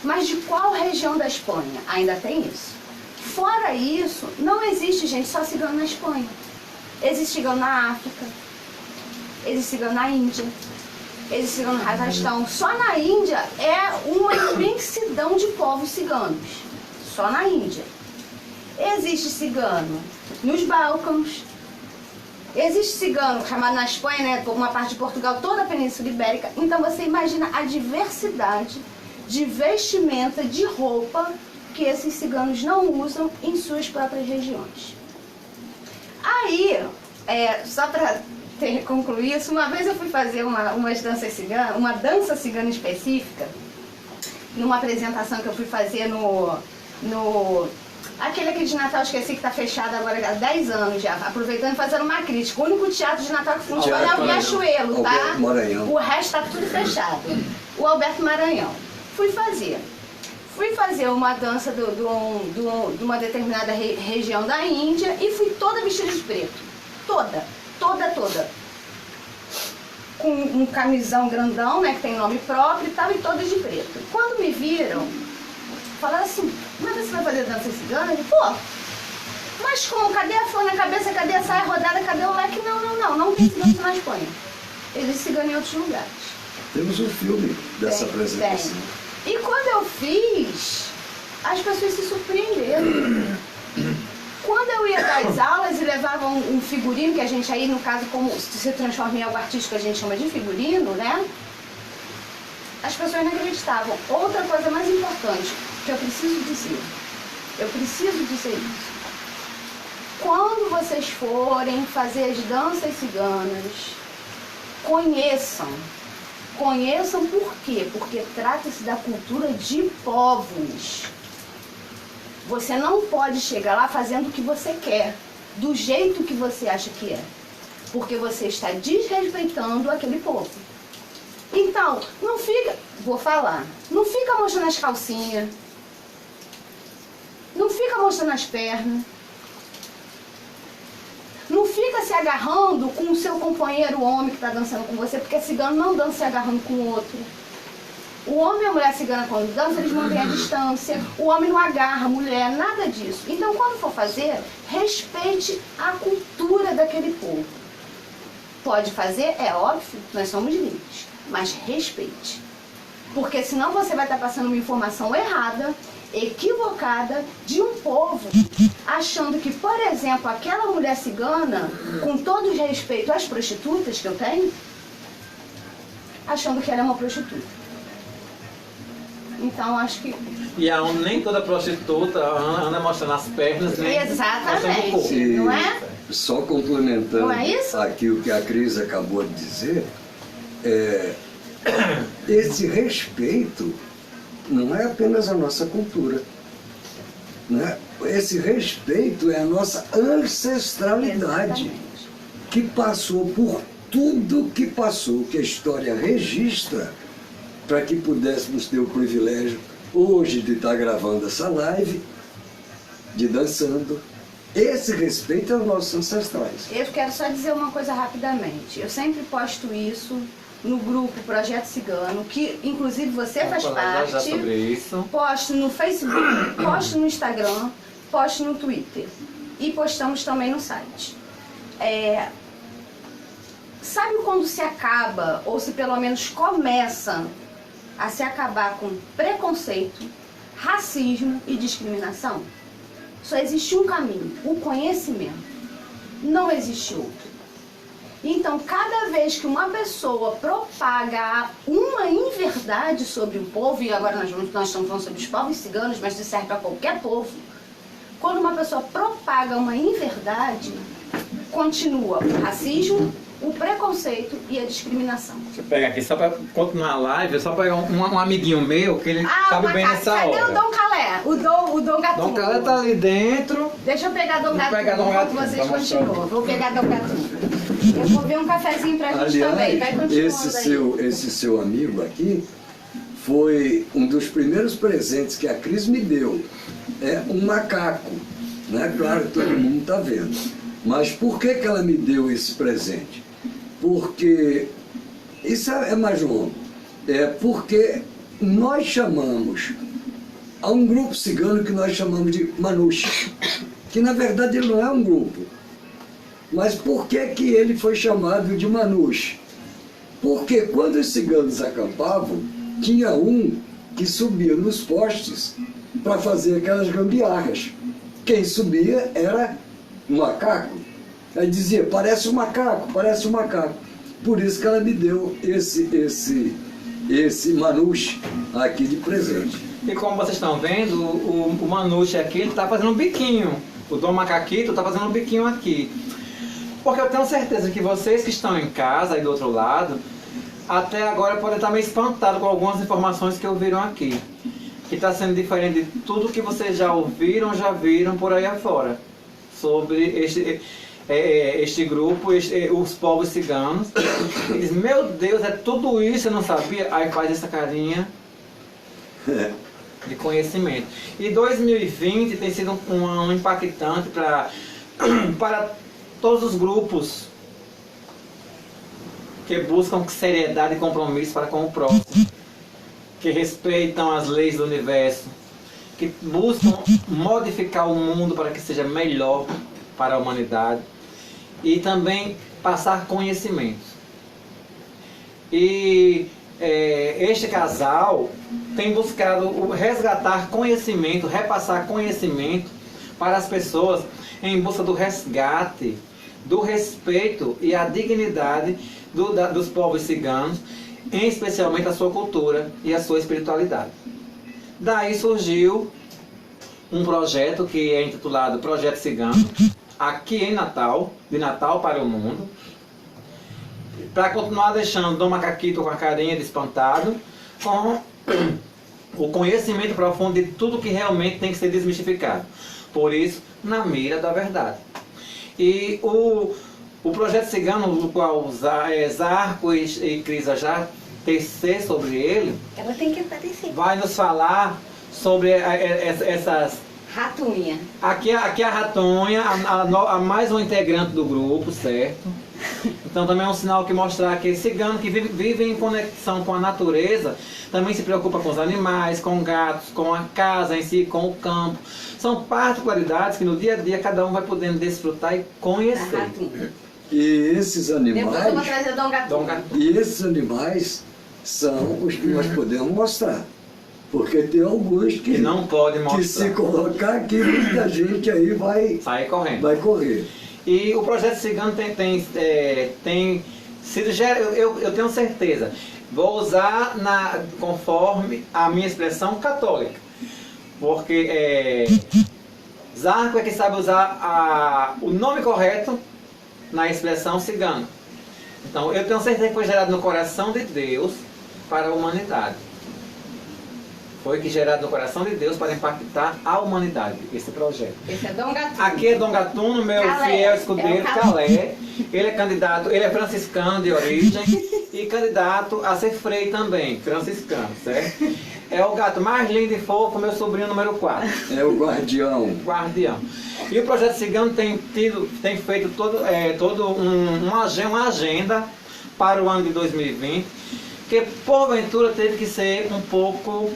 Mas de qual região da Espanha? Ainda tem isso. Fora isso, não existe, gente, só cigano na Espanha. Existe cigano na África, existe cigano na Índia, existe cigano no Cazaquistão. Só na Índia é uma imensidão de povos ciganos. Só na Índia. Existe cigano nos Balcãs. Existe cigano chamado na Espanha, né, uma parte de Portugal, toda a Península Ibérica. Então você imagina a diversidade de vestimenta, de roupa que esses ciganos não usam em suas próprias regiões. Aí, só para concluir isso, uma vez eu fui fazer uma dança cigana específica, numa apresentação que eu fui fazer aquele de Natal, esqueci, que está fechado agora há 10 anos já, aproveitando e fazendo uma crítica. O único teatro de Natal que funciona é o Riachuelo, tá? Alberto Maranhão. O resto está tudo fechado. O Alberto Maranhão. Fui fazer uma dança de uma determinada região da Índia e fui toda vestida de preto. Toda. Com um camisão grandão, né, que tem nome próprio e tal, e toda de preto. Quando me viram, falaram assim, mas você vai fazer dança cigana? Eu disse, pô, mas como? Cadê a flor na cabeça? Cadê a saia rodada? Cadê o leque? Não tem cigano na Espanha. Existe cigano em outros lugares. Temos um filme dessa apresentação. E quando eu fiz, as pessoas se surpreenderam. Quando eu ia dar as aulas e levava um figurino, que a gente aí, no caso, como se transforma em algo artístico, a gente chama de figurino, né? As pessoas não acreditavam. Outra coisa mais importante, que eu preciso dizer isso. Quando vocês forem fazer as danças ciganas, conheçam por quê? Porque trata-se da cultura de povos. Você não pode chegar lá fazendo o que você quer, do jeito que você acha que é. Porque você está desrespeitando aquele povo. Então, não fica mostrando as calcinhas, não fica mostrando as pernas, não fica se agarrando com o seu companheiro homem que está dançando com você, porque cigano não dança se agarrando com o outro. O homem e a mulher cigana, quando dançam, eles mantêm a distância. O homem não agarra a mulher, nada disso. Então, quando for fazer, respeite a cultura daquele povo. Pode fazer, é óbvio, nós somos livres, mas respeite. Porque senão você vai estar passando uma informação errada, equivocada, de um povo, achando que, por exemplo, aquela mulher cigana, com todo o respeito às prostitutas que eu tenho, achando que ela é uma prostituta. Então, acho que... E nem toda prostituta anda mostrando as pernas, né? Exatamente, mostrando o corpo. não é? Só complementando Não é isso? aqui o que a Cris acabou de dizer, esse respeito não é apenas a nossa cultura. Né? Esse respeito é a nossa ancestralidade. Exatamente. Que passou por tudo que passou, que a história registra, para que pudéssemos ter o privilégio hoje de estar gravando essa live, de dançando. Esse respeito aos nossos ancestrais. Eu quero só dizer uma coisa rapidamente. Eu sempre posto isso no grupo Projeto Cigano, que inclusive você faz Vamos falar parte. já sobre isso. Posto no Facebook, posto no Instagram, posto no Twitter e postamos também no site. Sabe quando se acaba, ou se pelo menos começa a se acabar com preconceito, racismo e discriminação? Só existe um caminho, o conhecimento. Não existe outro. Então, cada vez que uma pessoa propaga uma inverdade sobre um povo, e agora nós estamos falando sobre os povos ciganos, mas isso serve para qualquer povo, quando uma pessoa propaga uma inverdade, continua o racismo, o preconceito e a discriminação. Deixa eu pegar aqui, só para continuar a live, só pegar um amiguinho meu, que ele cabe bem nessa Cadê hora. o Dom Calé? O Dom Gatuno. Dom Calé tá ali dentro. Deixa eu pegar Dom Vou Gatuno, pegar Dom enquanto Gatuno, vocês vamos continuam. Vou pegar Dom Gatuno. Eu vou ver um cafezinho pra gente também. Vai continuando esse seu amigo aqui foi um dos primeiros presentes que a Cris me deu. É um macaco, né? Claro que todo mundo está vendo. Mas por que ela me deu esse presente? Porque, isso é mais longo, porque nós chamamos a um grupo cigano que nós chamamos de Manouche, que na verdade ele não é um grupo. Mas por que ele foi chamado de Manouche? Porque quando os ciganos acampavam, tinha um que subia nos postes para fazer aquelas gambiarras. Quem subia era um macaco. Aí dizia, parece um macaco, parece um macaco. Por isso que ela me deu esse Manouche aqui de presente. E como vocês estão vendo, o Manouche aqui está fazendo um biquinho. O Dom Macaquito está fazendo um biquinho aqui. Porque eu tenho certeza que vocês que estão em casa aí do outro lado, até agora podem estar meio espantados com algumas informações que ouviram aqui. Que está sendo diferente de tudo que vocês já ouviram, já viram por aí afora. Sobre este grupo, os povos ciganos. E diz, meu Deus, é tudo isso, eu não sabia. Aí faz essa carinha de conhecimento. E 2020 tem sido um ano impactante para todos os grupos que buscam seriedade e compromisso para com o próximo, que respeitam as leis do universo, que buscam modificar o mundo para que seja melhor para a humanidade e também passar conhecimentos. E este casal tem buscado resgatar conhecimento, repassar conhecimento para as pessoas em busca do resgate, do respeito e a dignidade dos povos ciganos, em especialmente a sua cultura e a sua espiritualidade. Daí surgiu um projeto que é intitulado Projeto Cigano, aqui em Natal, de Natal para o mundo, para continuar deixando Dom Macaquito com a carinha de espantado, com o conhecimento profundo de tudo que realmente tem que ser desmistificado. Por isso, na mira da verdade. E o Projeto Cigano, no qual Zarco e Crisa já tecer sobre ele, Ela tem que aparecer. vai nos falar sobre essas... Ratunha. Aqui é a Ratonha, a mais um integrante do grupo, certo? Então também é um sinal que mostra que cigano que vive em conexão com a natureza, também se preocupa com os animais, com gatos, com a casa em si, com o campo. São particularidades que no dia a dia cada um vai podendo desfrutar e conhecer. Ratunha. E esses Depois eu vou animais, trazer Dom Gatuno. e esses animais são os que nós podemos mostrar. Porque tem alguns Que não pode que se mostrar. colocar aqui, muita gente aí vai Sair correndo. E o Projeto Cigano tem sido gerado, eu tenho certeza, vou usar conforme a minha expressão católica. Porque Zarco é que sabe usar o nome correto na expressão cigano. Então eu tenho certeza que foi gerado no coração de Deus para a humanidade. Foi que gerado no coração de Deus para impactar a humanidade, esse projeto. Esse é Dom Gatuno. Aqui é Dom Gatuno, meu Calé. fiel escudeiro, É o Calé. Ele é candidato, ele é franciscano de origem e candidato a ser frei também, franciscano, certo? É o gato mais lindo e fofo, meu sobrinho número 4. É o guardião. Guardião. E o Projeto Cigano tem feito uma agenda para o ano de 2020, que porventura teve que ser um pouco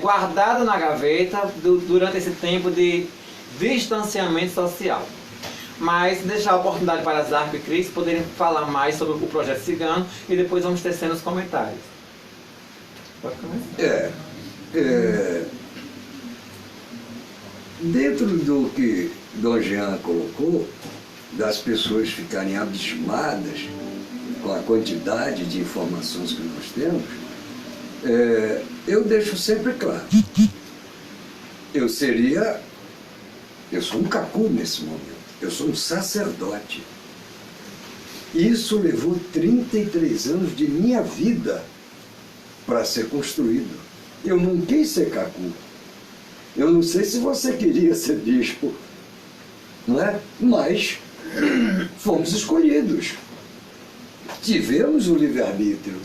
guardada na gaveta durante esse tempo de distanciamento social. Mas deixar a oportunidade para as Zarco e Cris poderem falar mais sobre o projeto Cigano e depois vamos tecendo os comentários. Pode começar? Dentro do que Dom Jean colocou, das pessoas ficarem abismadas com a quantidade de informações que nós temos, eu deixo sempre claro. Eu sou um cacu nesse momento. Eu sou um sacerdote. Isso levou 33 anos de minha vida para ser construído. Eu não quis ser cacu. Eu não sei se você queria ser bispo, não é? Mas fomos escolhidos. Tivemos o livre-arbítrio.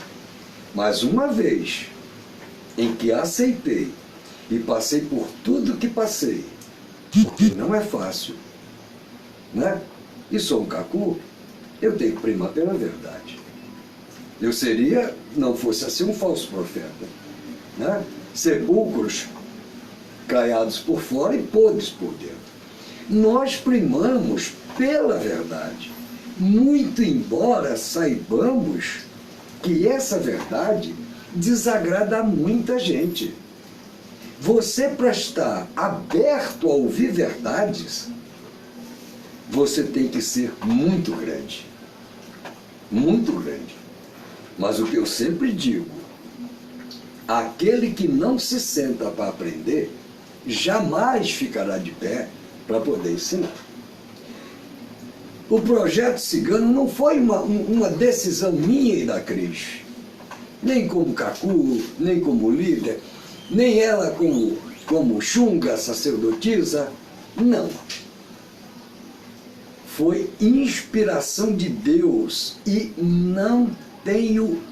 Mas uma vez em que aceitei e passei por tudo que passei, porque não é fácil, né? E sou um cacu, eu tenho que primar pela verdade. Eu seria, não fosse assim, um falso profeta, né? Sepulcros caiados por fora e podres por dentro. Nós primamos pela verdade, muito embora saibamos que essa verdade desagrada a muita gente. Você, para estar aberto a ouvir verdades, você tem que ser muito grande. Muito grande. Mas o que eu sempre digo, aquele que não se senta para aprender, jamais ficará de pé para poder ensinar. O projeto Cigano não foi uma decisão minha e da Cris, nem como cacu, nem como líder, nem ela como chunga, sacerdotisa, não. Foi inspiração de Deus e não tenho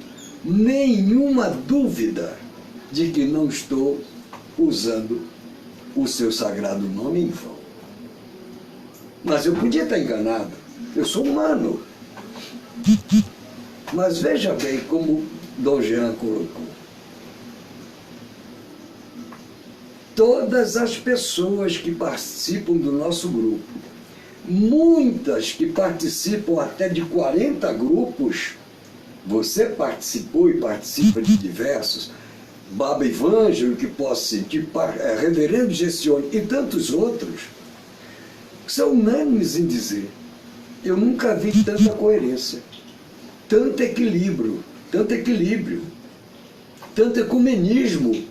nenhuma dúvida de que não estou usando o seu sagrado nome em vão. Mas eu podia estar enganado, eu sou humano. Mas veja bem como Dom Jean colocou. Todas as pessoas que participam do nosso grupo, muitas que participam até de 40 grupos, você participou e participa de diversos, Baba Evângelo, que posso sentir, Reverendo Gestione e tantos outros, são unânimes em dizer, eu nunca vi tanta coerência, tanto equilíbrio, tanto ecumenismo,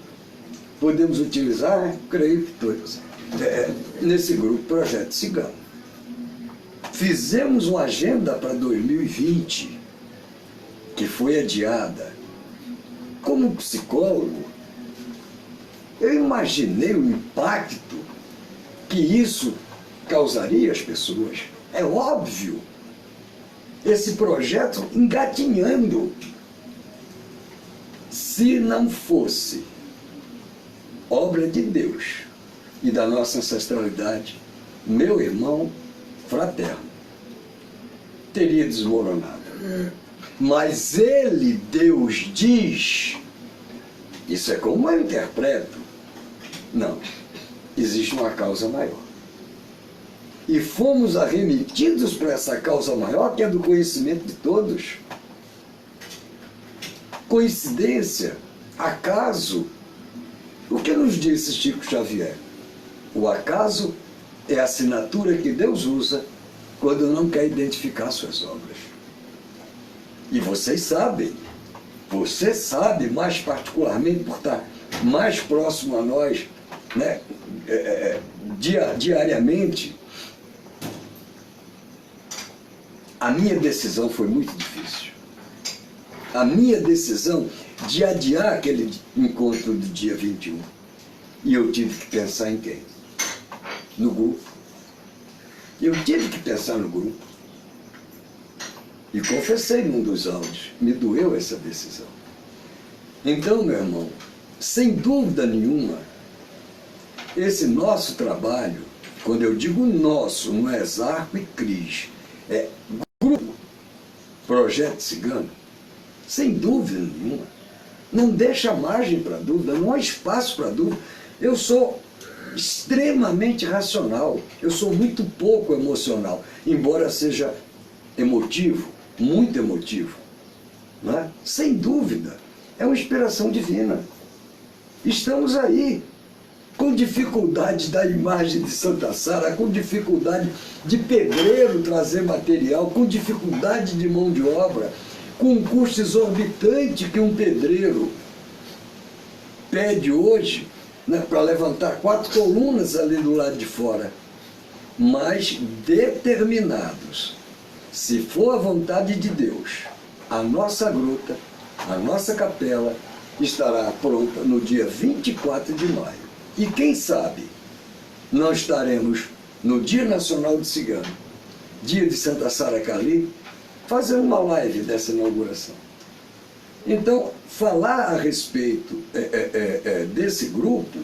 podemos utilizar, creio que todos, nesse grupo Projeto Cigano. Fizemos uma agenda para 2020, que foi adiada. Como psicólogo, eu imaginei o impacto que isso causaria às pessoas. É óbvio. Esse projeto engatinhando. Se não fosse obra de Deus e da nossa ancestralidade, meu irmão fraterno teria desmoronado. Mas ele, Deus, diz, isso é como eu interpreto, não, existe uma causa maior. E fomos arremetidos para essa causa maior, que é do conhecimento de todos. Coincidência? Acaso? O que nos disse Chico Xavier? O acaso é a assinatura que Deus usa quando não quer identificar suas obras. E vocês sabem, você sabe mais particularmente por estar mais próximo a nós, né, diariamente. A minha decisão foi muito difícil. A minha decisão de adiar aquele encontro do dia 21. E eu tive que pensar em quem? No grupo. Eu tive que pensar no grupo. E confessei num dos áudios, me doeu essa decisão. Então, meu irmão, sem dúvida nenhuma, esse nosso trabalho, quando eu digo nosso, não é Zarco e Cris, é grupo projeto cigano, sem dúvida nenhuma. Não deixa margem para dúvida, não há espaço para dúvida. Eu sou extremamente racional, eu sou muito pouco emocional, embora seja emotivo, muito emotivo. Não é? Sem dúvida, é uma inspiração divina. Estamos aí, com dificuldade da imagem de Santa Sara, com dificuldade de pedreiro trazer material, com dificuldade de mão de obra, com um custo exorbitante que um pedreiro pede hoje, né, para levantar 4 colunas ali do lado de fora, mas determinados. Se for a vontade de Deus, a nossa gruta, a nossa capela estará pronta no dia 24 de maio. E quem sabe, nós estaremos no Dia Nacional do Cigano, dia de Santa Sara Cali, fazendo uma live dessa inauguração. Então, falar a respeito desse grupo,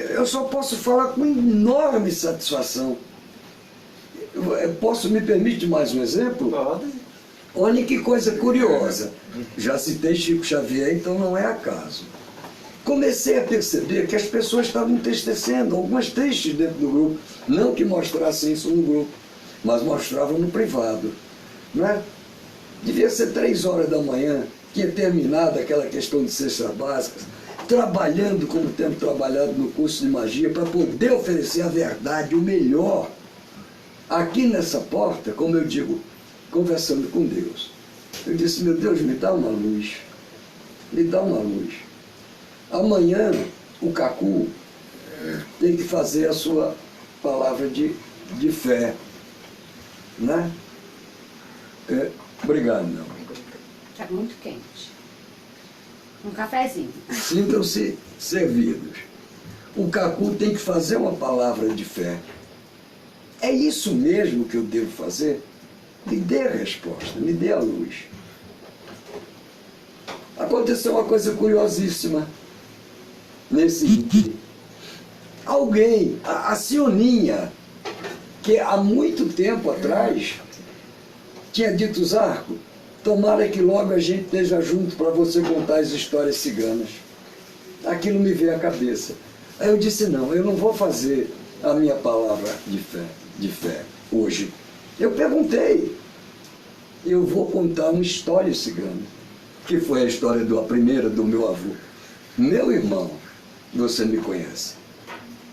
eu só posso falar com enorme satisfação. Me permite mais um exemplo? Pode. Olha que coisa curiosa. Já citei Chico Xavier, então não é acaso. Comecei a perceber que as pessoas estavam entristecendo, algumas tristes dentro do grupo. Não que mostrassem isso no grupo, mas mostravam no privado. Não é? Devia ser 3 horas da manhã, tinha terminado aquela questão de cestas básicas, trabalhando como temos trabalhado no curso de magia, para poder oferecer a verdade, o melhor. Aqui nessa porta, como eu digo, conversando com Deus. Eu disse, meu Deus, me dá uma luz. Me dá uma luz. Amanhã, o Cacu tem que fazer a sua palavra de fé. Né? Obrigado, meu. Está muito quente. Um cafezinho. Sintam-se servidos. O Cacu tem que fazer uma palavra de fé. É isso mesmo que eu devo fazer? Me dê a resposta, me dê a luz. Aconteceu uma coisa curiosíssima nesse dia. Alguém, a Sioninha, que há muito tempo atrás tinha dito, Zarco, tomara que logo a gente esteja junto para você contar as histórias ciganas. Aquilo me veio à cabeça. Aí eu disse, não, eu não vou fazer a minha palavra de fé hoje. Eu perguntei, eu vou contar uma história cigana, que foi a história a primeira do meu avô. Meu irmão, você me conhece.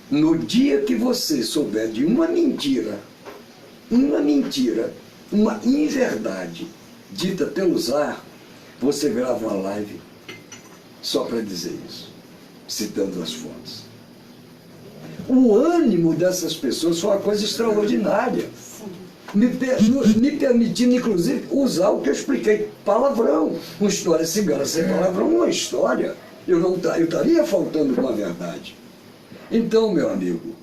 No dia que você souber de uma mentira, uma inverdade dita pelo Zarco, você grava uma live só para dizer isso, citando as fontes. O ânimo dessas pessoas foi uma coisa extraordinária. Me permitindo, inclusive, usar o que eu expliquei, palavrão. Uma história cigana sem palavrão, uma história. Eu estaria faltando com a verdade. Então, meu amigo,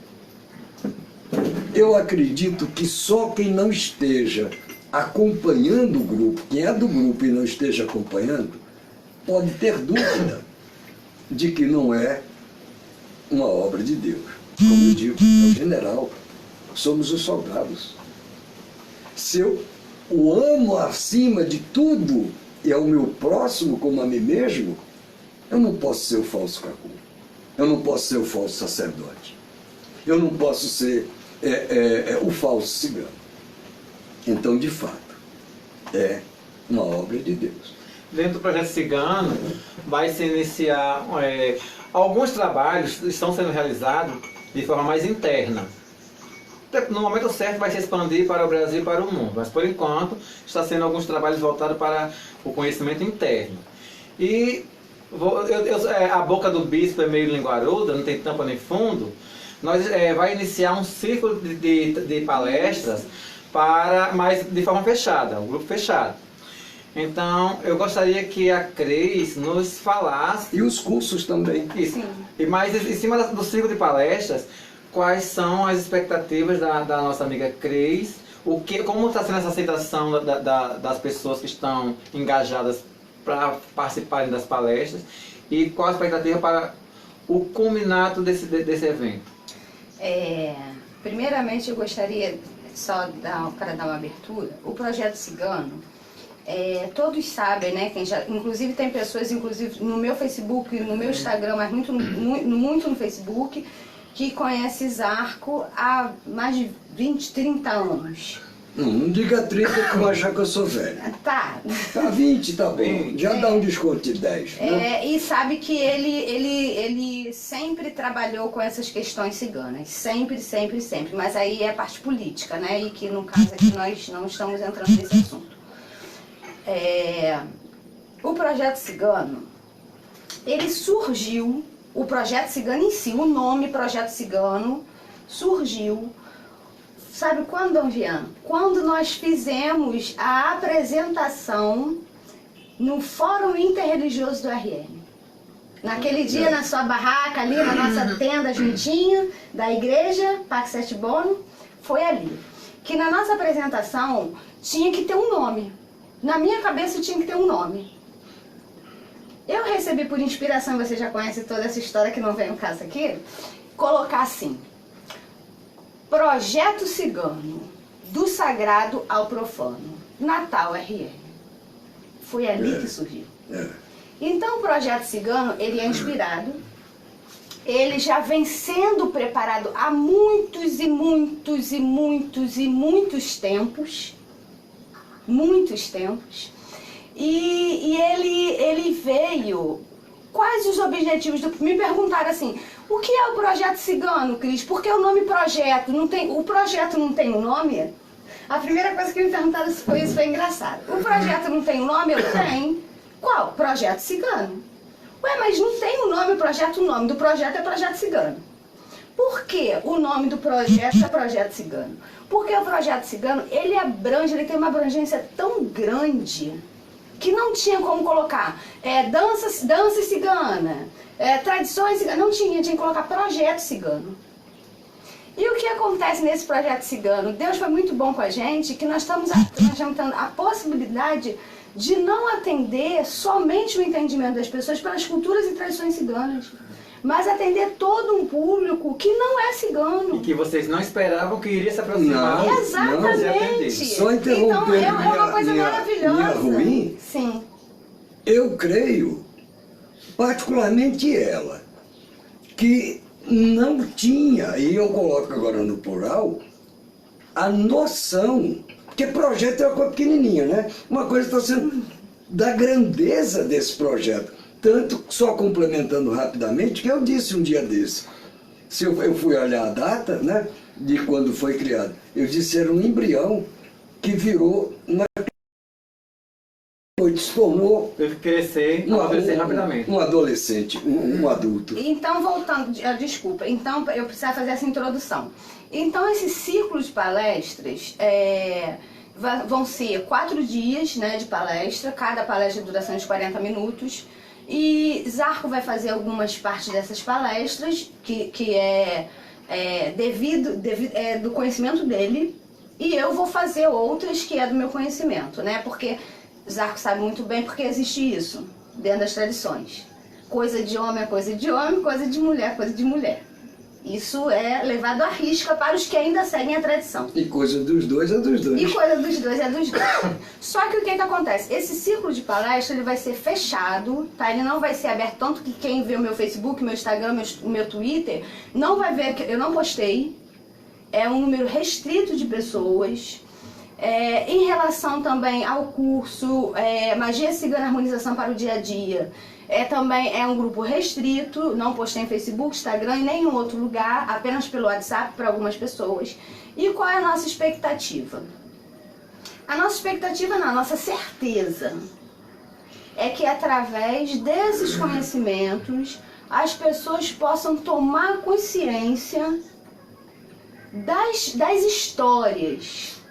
eu acredito que só quem não esteja acompanhando o grupo, quem é do grupo e não esteja acompanhando, pode ter dúvida de que não é uma obra de Deus. Como eu digo, é o general, somos os soldados. Se eu o amo acima de tudo e ao meu próximo como a mim mesmo, eu não posso ser o falso Cacu. Eu não posso ser o falso sacerdote. Eu não posso ser o falso cigano. Então, de fato, é uma obra de Deus. Dentro do projeto cigano, vai se iniciar alguns trabalhos estão sendo realizados de forma mais interna. No momento certo vai se expandir para o Brasil e para o mundo, mas por enquanto está sendo alguns trabalhos voltados para o conhecimento interno. E a boca do bispo é meio linguaruda, não tem tampa nem fundo. Nós vai iniciar um ciclo de palestras mas de forma fechada, um grupo fechado. Então, eu gostaria que a Cris nos falasse... E os cursos também. Isso. Sim. E mais em cima do ciclo de palestras, quais são as expectativas da nossa amiga Cris, como está sendo essa aceitação das pessoas que estão engajadas para participarem das palestras e qual a expectativa para o culminato desse evento? Primeiramente, eu gostaria só para dar uma abertura. O projeto cigano todos sabem, né? Inclusive tem pessoas, inclusive no meu Facebook, no meu Instagram, mas muito no Facebook, que conhecem Zarco há mais de 20, 30 anos. Não diga 30 que eu vou achar que eu sou velho. Tá. Tá 20, tá bom. Já dá um desconto de 10. Né? E sabe que ele sempre trabalhou com essas questões ciganas. Sempre, sempre, sempre. Mas aí é parte política, né? E que no caso aqui nós não estamos entrando nesse assunto. O Projeto Cigano, ele surgiu, o Projeto Cigano em si, o nome Projeto Cigano surgiu, sabe quando, Dom Jean? Quando nós fizemos a apresentação no Fórum Interreligioso do RN. Naquele dia, na sua barraca ali, na nossa tenda juntinho da igreja, Pax Et Bonum, foi ali. Que na nossa apresentação tinha que ter um nome. Na minha cabeça tinha que ter um nome. Eu recebi por inspiração, você já conhece toda essa história que não vem no caso aqui, colocar assim: Projeto Cigano, do sagrado ao profano, Natal RN. Foi ali que surgiu. Então o Projeto Cigano, ele é inspirado, ele já vem sendo preparado há muitos e muitos e muitos e muitos tempos. Muitos tempos. E ele veio, quais os objetivos me perguntaram assim: o que é o Projeto Cigano, Cris? Por que o nome projeto? O projeto não tem um nome? A primeira coisa que me perguntaram foi isso, foi engraçado. O projeto não tem um nome? Eu tenho. Qual? Projeto Cigano. Ué, mas não tem um nome, o nome do projeto é Projeto Cigano. Por que o nome do projeto é Projeto Cigano? Porque o Projeto Cigano, ele tem uma abrangência tão grande que não tinha como colocar dança cigana, tradições ciganas, não tinha que colocar Projeto Cigano. E o que acontece nesse Projeto Cigano? Deus foi muito bom com a gente, que nós estamos tendo a possibilidade de não atender somente o entendimento das pessoas pelas culturas e tradições ciganas, mas atender todo um público que não é cigano. E que vocês não esperavam que iria se aproximar. Não, exatamente. Só interrompendo então é uma coisa maravilhosa. Minha ruim, sim. Eu creio, particularmente ela, que não tinha, e eu coloco agora no plural, a noção, porque projeto é uma coisa pequenininha, né? Uma coisa está sendo da grandeza desse projeto. Tanto, só complementando rapidamente, que eu disse um dia desse, se eu fui olhar a data, né, de quando foi criado, eu disse que era um embrião que virou uma... se tornou... Teve que crescer, amadurecer rapidamente. Um adolescente, um adulto. Então, voltando, desculpa, então eu precisava fazer essa introdução. Então, esse ciclo de palestras vão ser 4 dias, né, de palestra, cada palestra de duração de 40 minutos, e Zarco vai fazer algumas partes dessas palestras, que do conhecimento dele, e eu vou fazer outras que é do meu conhecimento, né? Porque Zarco sabe muito bem porque existe isso dentro das tradições. Coisa de homem é coisa de homem, coisa de mulher é coisa de mulher. Isso é levado à risca para os que ainda seguem a tradição. E coisa dos dois é dos dois. E coisa dos dois é dos dois. Só que o que acontece? Esse ciclo de palestra ele vai ser fechado, tá? Ele não vai ser aberto, tanto que quem vê o meu Facebook, meu Instagram, o meu Twitter, não vai ver que eu não postei. É um número restrito de pessoas. Em relação também ao curso Magia Cigana Harmonização para o Dia a Dia, também é um grupo restrito, não postei em Facebook, Instagram e nenhum outro lugar, apenas pelo WhatsApp para algumas pessoas. E qual é a nossa expectativa? A nossa expectativa, não, a nossa certeza é que através desses conhecimentos as pessoas possam tomar consciência das histórias,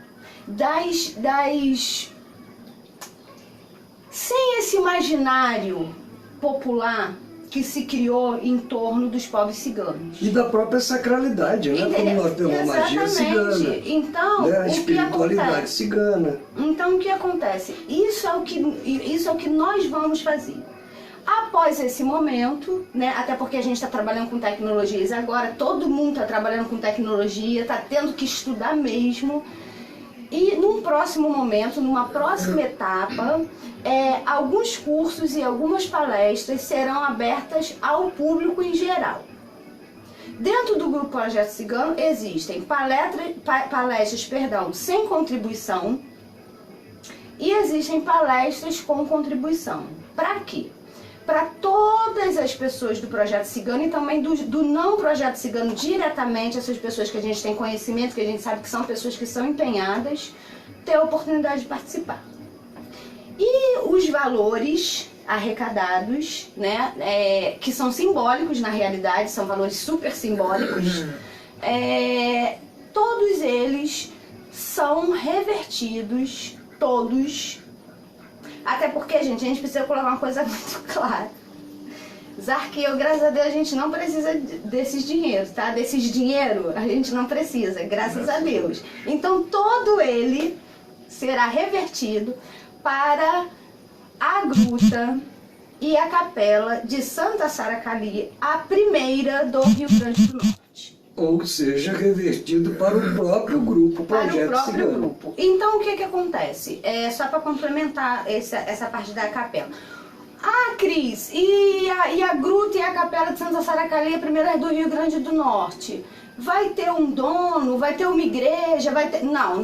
sem esse imaginário popular que se criou em torno dos povos ciganos. E da própria sacralidade, né? Como nós temos a magia cigana. Então, né? A espiritualidade cigana. Então, o que acontece? Isso é o que nós vamos fazer. Após esse momento, né, até porque a gente está trabalhando com tecnologias agora, todo mundo está trabalhando com tecnologia, está tendo que estudar mesmo. E num próximo momento, numa próxima etapa, alguns cursos e algumas palestras serão abertas ao público em geral. Dentro do Grupo Projeto Cigano existem palestras sem contribuição e existem palestras com contribuição. Para quê? Para todas as pessoas do Projeto Cigano e também do não Projeto Cigano diretamente, essas pessoas que a gente tem conhecimento, que a gente sabe que são pessoas que são empenhadas, ter a oportunidade de participar. E os valores arrecadados, né, que são simbólicos na realidade, são valores super simbólicos, todos eles são revertidos, todos. Até porque, gente, a gente precisa colocar uma coisa muito clara. Zarqueu, graças a Deus, a gente não precisa desses dinheiros, tá? Desses dinheiro a gente não precisa, graças a Deus. Então, todo ele será revertido para a gruta e a capela de Santa Saracali, a primeira do Rio Grande do Norte. Ou seja, revertido para o próprio grupo Projeto Cigano. Para o próprio grupo. Então, o que acontece? Só para complementar essa parte da capela. Ah, Cris, e a gruta e a capela de Santa Saracali, a primeira do Rio Grande do Norte, vai ter um dono, vai ter uma igreja, vai ter... Não.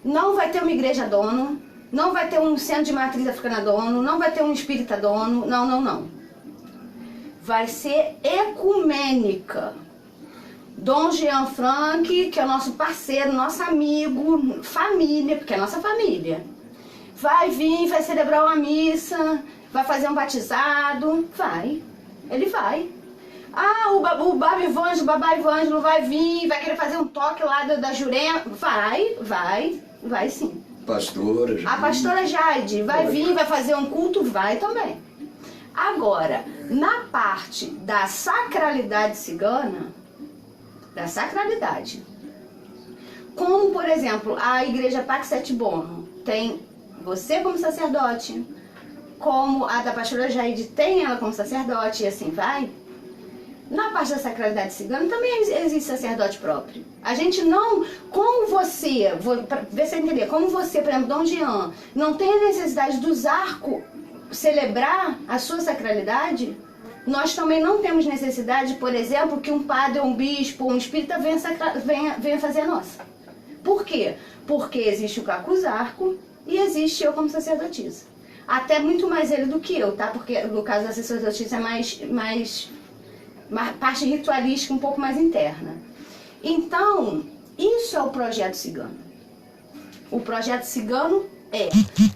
Não vai ter uma igreja dono, não vai ter um centro de matriz africana dono, não vai ter um espírita dono, não. Vai ser ecumênica. Dom Jean Frank, que é o nosso parceiro, nosso amigo, família, porque é nossa família, vai vir, vai celebrar uma missa, vai fazer um batizado, ele vai. Ah, o Babá Evângelo vai vir, vai querer fazer um toque lá da Jurema, vai sim. A pastora Jade vai vir, vai fazer um culto, vai também. Agora, na parte da sacralidade cigana, como, por exemplo, a igreja Pax Sete Bono tem você como sacerdote, como a da pastora Jade tem ela como sacerdote, e assim vai. Na parte da sacralidade cigana também existe sacerdote próprio. A gente não, como você, para ver se você entender, como você, por exemplo, Dom Jean, não tem a necessidade dos arcos celebrar a sua sacralidade, nós também não temos necessidade, por exemplo, que um padre, um bispo, um espírita venha fazer a nossa. Por quê? Porque existe o Cacuzarco e existe eu como sacerdotisa. Até muito mais ele do que eu, tá? Porque no caso da sacerdotisa é mais parte ritualística um pouco mais interna. Então, isso é o projeto cigano. O projeto cigano é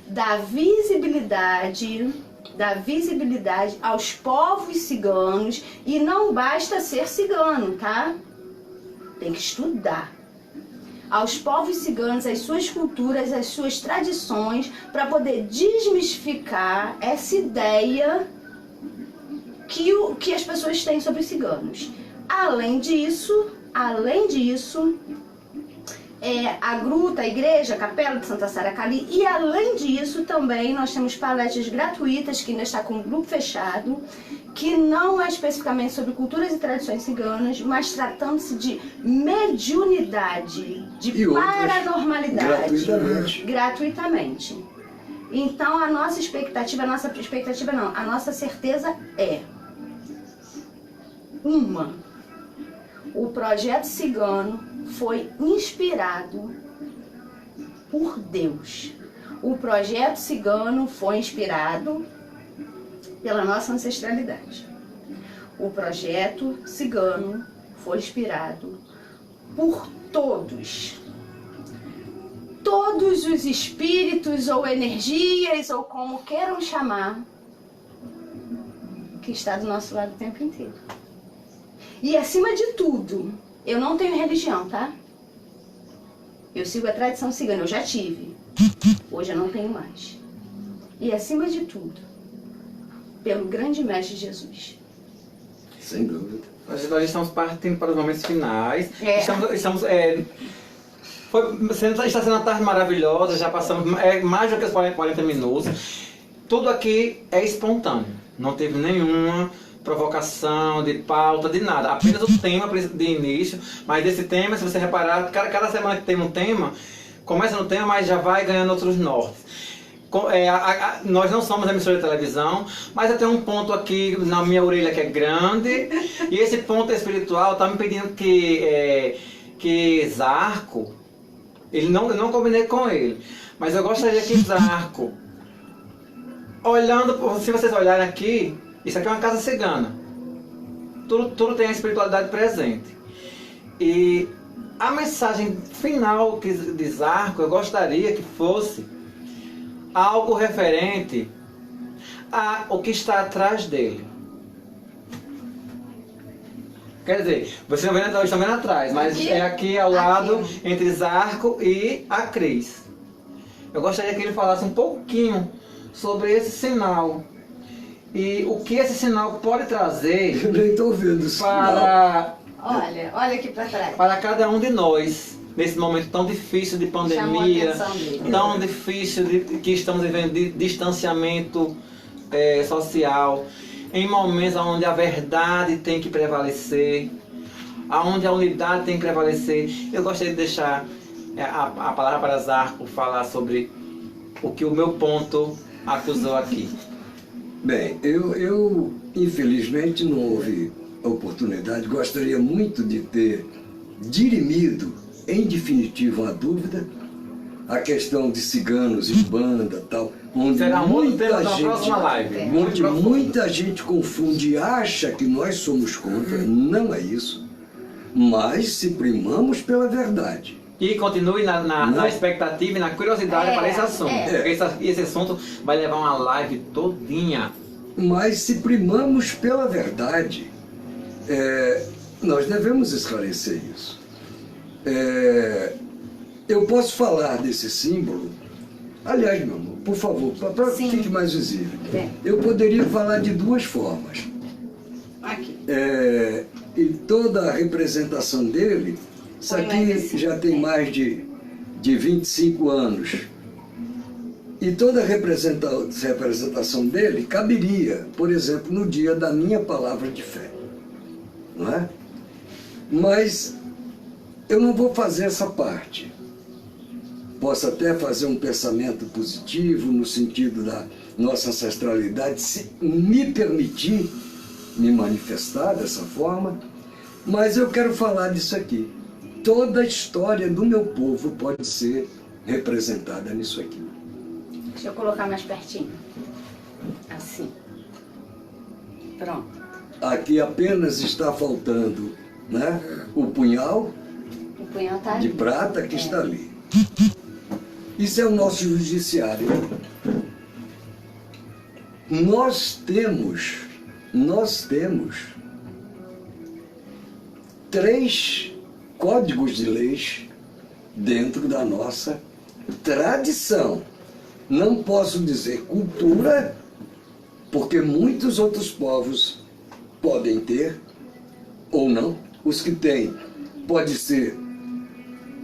dar visibilidade aos povos ciganos, e não basta ser cigano, tá? Tem que estudar. Aos povos ciganos, as suas culturas, as suas tradições, para poder desmistificar essa ideia que as pessoas têm sobre os ciganos. Além disso, a gruta, a igreja, a capela de Santa Saracali, e além disso também nós temos palestras gratuitas que ainda está com um grupo fechado, que não é especificamente sobre culturas e tradições ciganas, mas tratando-se de mediunidade, de paranormalidade, gratuitamente. Então a nossa certeza é o projeto cigano foi inspirado por Deus. O projeto cigano foi inspirado pela nossa ancestralidade. O projeto cigano foi inspirado por todos os espíritos ou energias, ou como queiram chamar, que está do nosso lado o tempo inteiro. E acima de tudo, eu não tenho religião, tá? Eu sigo a tradição cigana, eu já tive. Hoje eu não tenho mais. E acima de tudo, pelo grande mestre Jesus. Sem dúvida. Nós estamos partindo para os momentos finais. Está sendo uma tarde maravilhosa, já passamos mais do que os 40 minutos. Tudo aqui é espontâneo. Não teve provocação, de pauta, de nada. Apenas o tema de início, mas desse tema, se você reparar, cada semana que tem um tema, começa no tema, mas já vai ganhando outros nortes. Nós não somos emissora de televisão, mas eu tenho um ponto aqui na minha orelha que é grande, e esse ponto espiritual está me pedindo que Zarco, eu não combinei com ele, mas eu gostaria que Zarco, se vocês olharem aqui, isso aqui é uma casa cigana, tudo tem a espiritualidade presente, e a mensagem final de Zarco, eu gostaria que fosse algo referente ao que está atrás dele. Quer dizer, vocês estão vendo atrás, mas aqui, é aqui ao lado, entre Zarco e a Cris. Eu gostaria que ele falasse um pouquinho sobre esse sinal. E o que esse sinal pode trazer. Eu nem estou vendo isso. Olha aqui para trás. Para cada um de nós. Nesse momento tão difícil de pandemia, tão difícil que estamos vivendo de distanciamento social, em momentos onde a verdade tem que prevalecer, onde a unidade tem que prevalecer. Eu gostaria de deixar a palavra para Zarco falar sobre o que o meu ponto acusou aqui. Bem, eu infelizmente não houve oportunidade, gostaria muito de ter dirimido em definitivo a dúvida, a questão de ciganos e banda tal, onde muita gente confunde e acha que nós somos contra, não é isso, mas se primamos pela verdade. E continue na expectativa e na curiosidade para esse assunto, porque esse assunto vai levar uma live todinha. Mas se primamos pela verdade, nós devemos esclarecer isso. Eu posso falar desse símbolo, aliás, meu amor, por favor, para que fique mais visível. Eu poderia falar de duas formas. Aqui. E toda a representação dele, isso aqui já tem mais de 25 anos. E toda a representação dele caberia, por exemplo, no dia da minha palavra de fé. Não é? Mas eu não vou fazer essa parte. Posso até fazer um pensamento positivo no sentido da nossa ancestralidade, se me permitir me manifestar dessa forma, mas eu quero falar disso aqui. Toda a história do meu povo pode ser representada nisso aqui. Deixa eu colocar mais pertinho. Assim. Pronto. Aqui apenas está faltando, né, o punhal de prata que está ali. Isso é o nosso judiciário. Nós temos 3 códigos de leis dentro da nossa tradição. Não posso dizer cultura, porque muitos outros povos podem ter ou não. Os que têm pode ser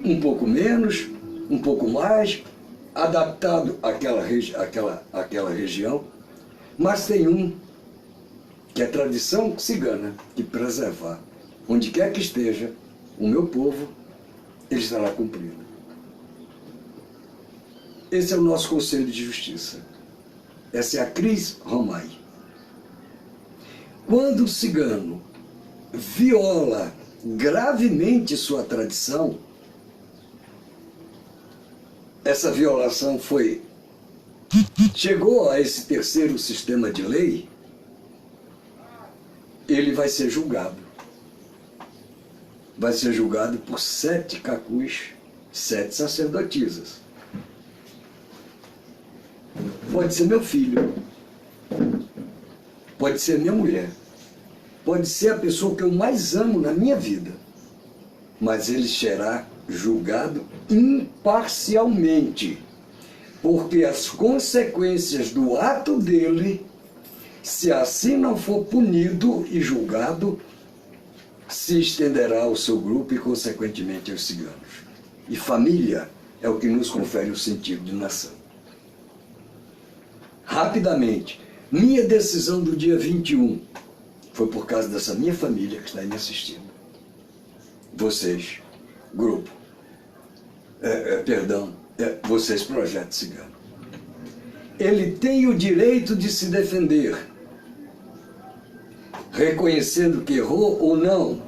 um pouco menos, um pouco mais, adaptado àquela região, mas tem um que é tradição cigana, que preservar. Onde quer que esteja o meu povo, ele estará cumprido. Esse é o nosso Conselho de Justiça. Essa é a Cris Romay. Quando o cigano viola gravemente sua tradição, essa violação chegou a esse terceiro sistema de lei, ele vai ser julgado. Vai ser julgado por 7 cacus, 7 sacerdotisas. Pode ser meu filho, pode ser minha mulher, pode ser a pessoa que eu mais amo na minha vida, mas ele será julgado imparcialmente, porque as consequências do ato dele, se assim não for punido e julgado, se estenderá ao seu grupo e, consequentemente, aos ciganos. E família é o que nos confere o sentido de nação. Rapidamente, minha decisão do dia 21 foi por causa dessa minha família que está aí me assistindo. Vocês, grupo, vocês, Projeto Cigano. Ele tem o direito de se defender, reconhecendo que errou ou não,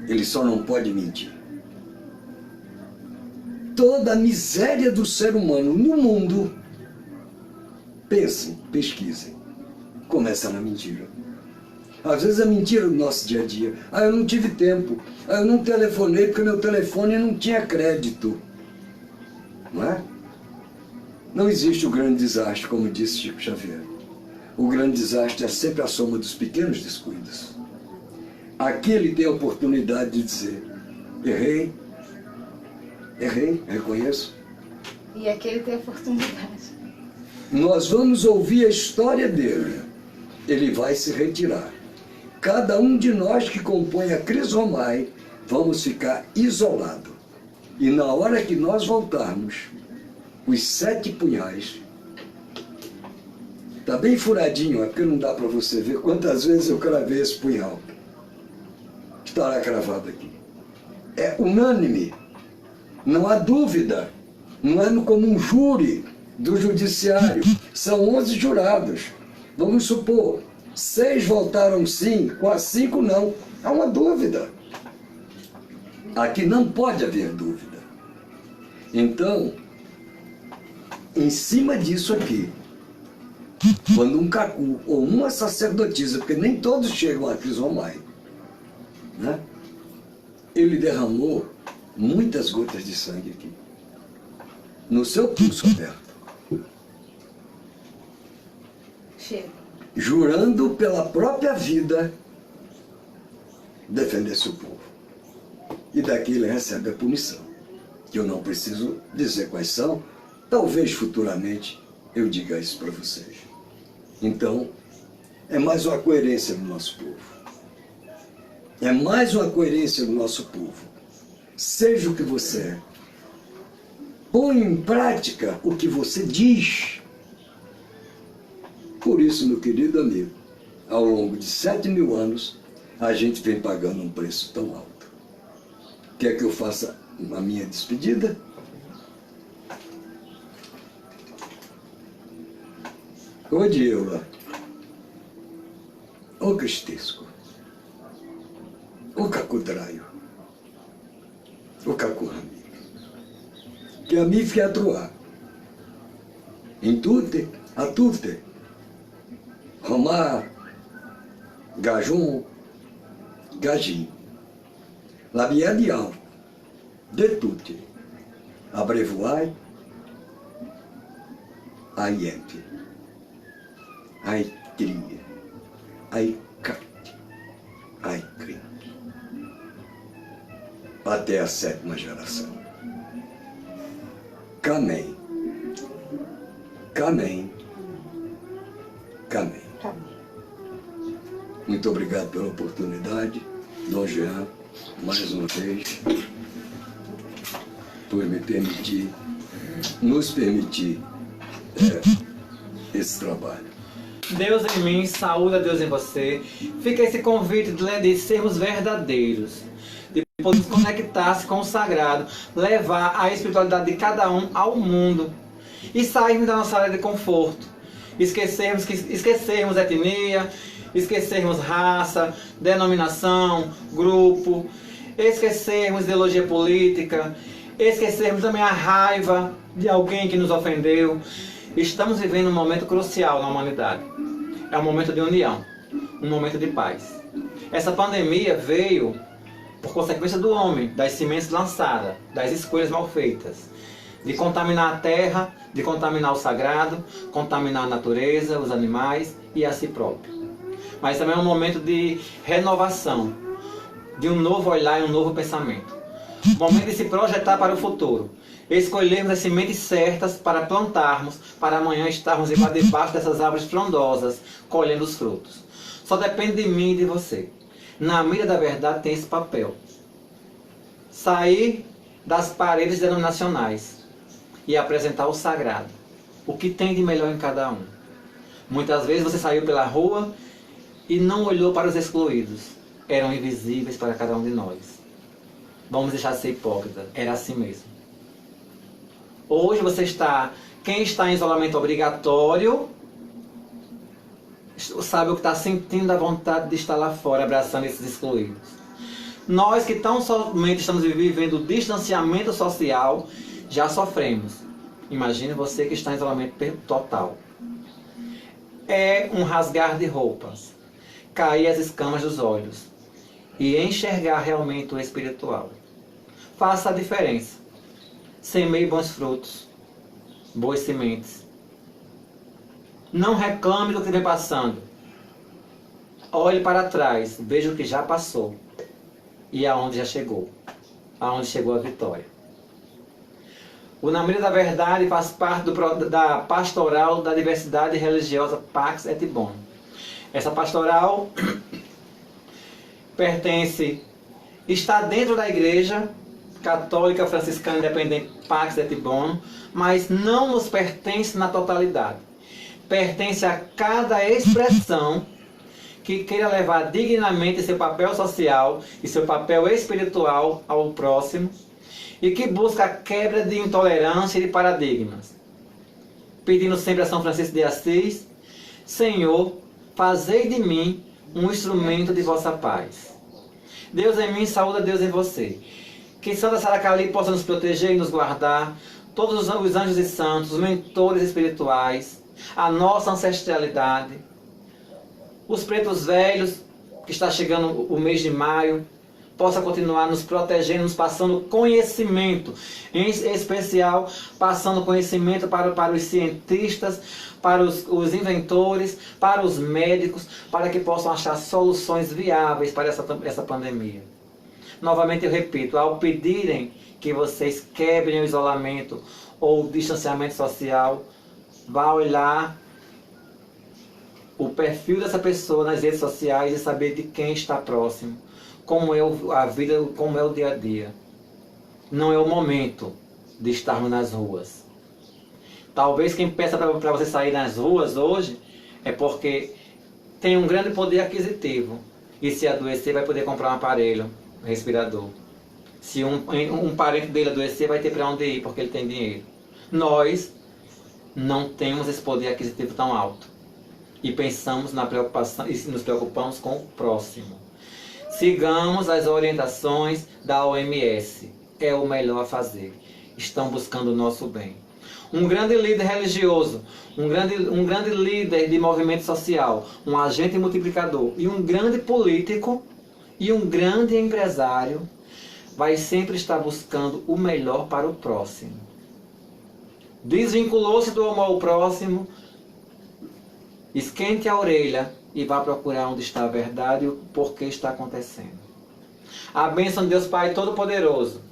ele só não pode mentir. Toda a miséria do ser humano no mundo, pensem, pesquisem, começa na mentira. Às vezes é mentira no nosso dia a dia. Eu não tive tempo, eu não telefonei porque meu telefone não tinha crédito. Não é? Não existe o grande desastre, como disse Chico Xavier. O grande desastre é sempre a soma dos pequenos descuidos. Aqui ele tem a oportunidade de dizer, errei, reconheço. E aqui ele tem a oportunidade. Nós vamos ouvir a história dele. Ele vai se retirar. Cada um de nós que compõe a Cris Romai, vamos ficar isolado. E na hora que nós voltarmos, os 7 punhais, tá bem furadinho, é porque não dá para você ver quantas vezes eu cravei esse punhal. Estará cravado aqui. É unânime, não há dúvida, não é como um júri do judiciário, são 11 jurados. Vamos supor, 6 votaram sim, 5 não. Há uma dúvida. Aqui não pode haver dúvida. Então, em cima disso aqui, quando um cacu ou uma sacerdotisa, porque nem todos chegam a Cris Romai, né? Ele derramou muitas gotas de sangue aqui, no seu pulso aberto. Chega. Jurando pela própria vida defender seu povo. E daqui ele recebe a punição, que eu não preciso dizer quais são, talvez futuramente eu diga isso para vocês. Então, é mais uma coerência do nosso povo. É mais uma coerência do nosso povo. Seja o que você é. Põe em prática o que você diz. Por isso, meu querido amigo, ao longo de 7.000 anos, a gente vem pagando um preço tão alto. Quer que eu faça a minha despedida? Ô Diola, ô Cristesco, ô Cacudraio, ô Cacurrami, que a mim fica a troar. Em tutte, a tutte, Romar, Gajum, Gajim, Labia dial, de tutte, abrevuai, aiente, ai tria, ai cate, ai cri. Até a 7ª geração. Camém. Camém. Camém. Muito obrigado pela oportunidade, Dom Jean, mais uma vez, por me permitir, nos permitir esse trabalho. Deus em mim, saúde a Deus em você. Fica esse convite de sermos verdadeiros, de podermos conectar-se com o sagrado, levar a espiritualidade de cada um ao mundo e sairmos da nossa área de conforto. Esquecermos etnia, esquecermos raça, denominação, grupo, esquecermos ideologia política, esquecermos também a raiva de alguém que nos ofendeu. Estamos vivendo um momento crucial na humanidade. É um momento de união, um momento de paz. Essa pandemia veio por consequência do homem, das sementes lançadas, das escolhas mal feitas, de contaminar a terra, de contaminar o sagrado, contaminar a natureza, os animais e a si próprio. Mas também é um momento de renovação, de um novo olhar e um novo pensamento. Momento de se projetar para o futuro. Escolhermos as sementes certas para plantarmos, para amanhã estarmos debaixo dessas árvores frondosas, colhendo os frutos. Só depende de mim e de você. Na mira da verdade tem esse papel. Sair das paredes denominacionais e apresentar o sagrado. O que tem de melhor em cada um. Muitas vezes você saiu pela rua e não olhou para os excluídos. Eram invisíveis para cada um de nós. Vamos deixar de ser hipócrita. Era assim mesmo. Hoje quem está em isolamento obrigatório, sabe o que está sentindo a vontade de estar lá fora, abraçando esses excluídos. Nós que tão somente estamos vivendo o distanciamento social, já sofremos. Imagine você que está em isolamento total. É um rasgar de roupas, cair as escamas dos olhos e enxergar realmente o espiritual. Faça a diferença. Semeie bons frutos, boas sementes. Não reclame do que vem passando. Olhe para trás, veja o que já passou e aonde já chegou, aonde chegou a vitória. O Namoro da Verdade faz parte da pastoral da diversidade religiosa Pax et Bon. Essa pastoral está dentro da Igreja Católica Franciscana Independente Pax et Bon, mas não nos pertence na totalidade. Pertence a cada expressão que queira levar dignamente seu papel social e seu papel espiritual ao próximo e que busca a quebra de intolerância e de paradigmas. Pedindo sempre a São Francisco de Assis: Senhor, fazei de mim um instrumento de vossa paz. Deus em mim, saúde a Deus em você. Que Santa Saracali possa nos proteger e nos guardar, todos os anjos e santos, os mentores espirituais, a nossa ancestralidade, os pretos velhos, que está chegando o mês de maio, possa continuar nos protegendo, nos passando conhecimento, em especial passando conhecimento para os cientistas, para os inventores, para os médicos, para que possam achar soluções viáveis para essa pandemia. Novamente eu repito, ao pedirem que vocês quebrem o isolamento ou o distanciamento social, vá olhar o perfil dessa pessoa nas redes sociais e saber de quem está próximo, como é a vida, como é o dia a dia. Não é o momento de estarmos nas ruas. Talvez quem peça para você sair nas ruas hoje é porque tem um grande poder aquisitivo e se adoecer vai poder comprar um aparelho respirador. Se um parente dele adoecer, vai ter para onde ir porque ele tem dinheiro. Nós não temos esse poder aquisitivo tão alto e pensamos na preocupação e nos preocupamos com o próximo. Sigamos as orientações da OMS. É o melhor a fazer. Estão buscando o nosso bem. Um grande líder religioso, um grande líder de movimento social, um agente multiplicador e um grande político e um grande empresário vai sempre estar buscando o melhor para o próximo. Desvinculou-se do amor ao próximo, esquente a orelha e vá procurar onde está a verdade e o porquê está acontecendo. A bênção de Deus Pai Todo-Poderoso,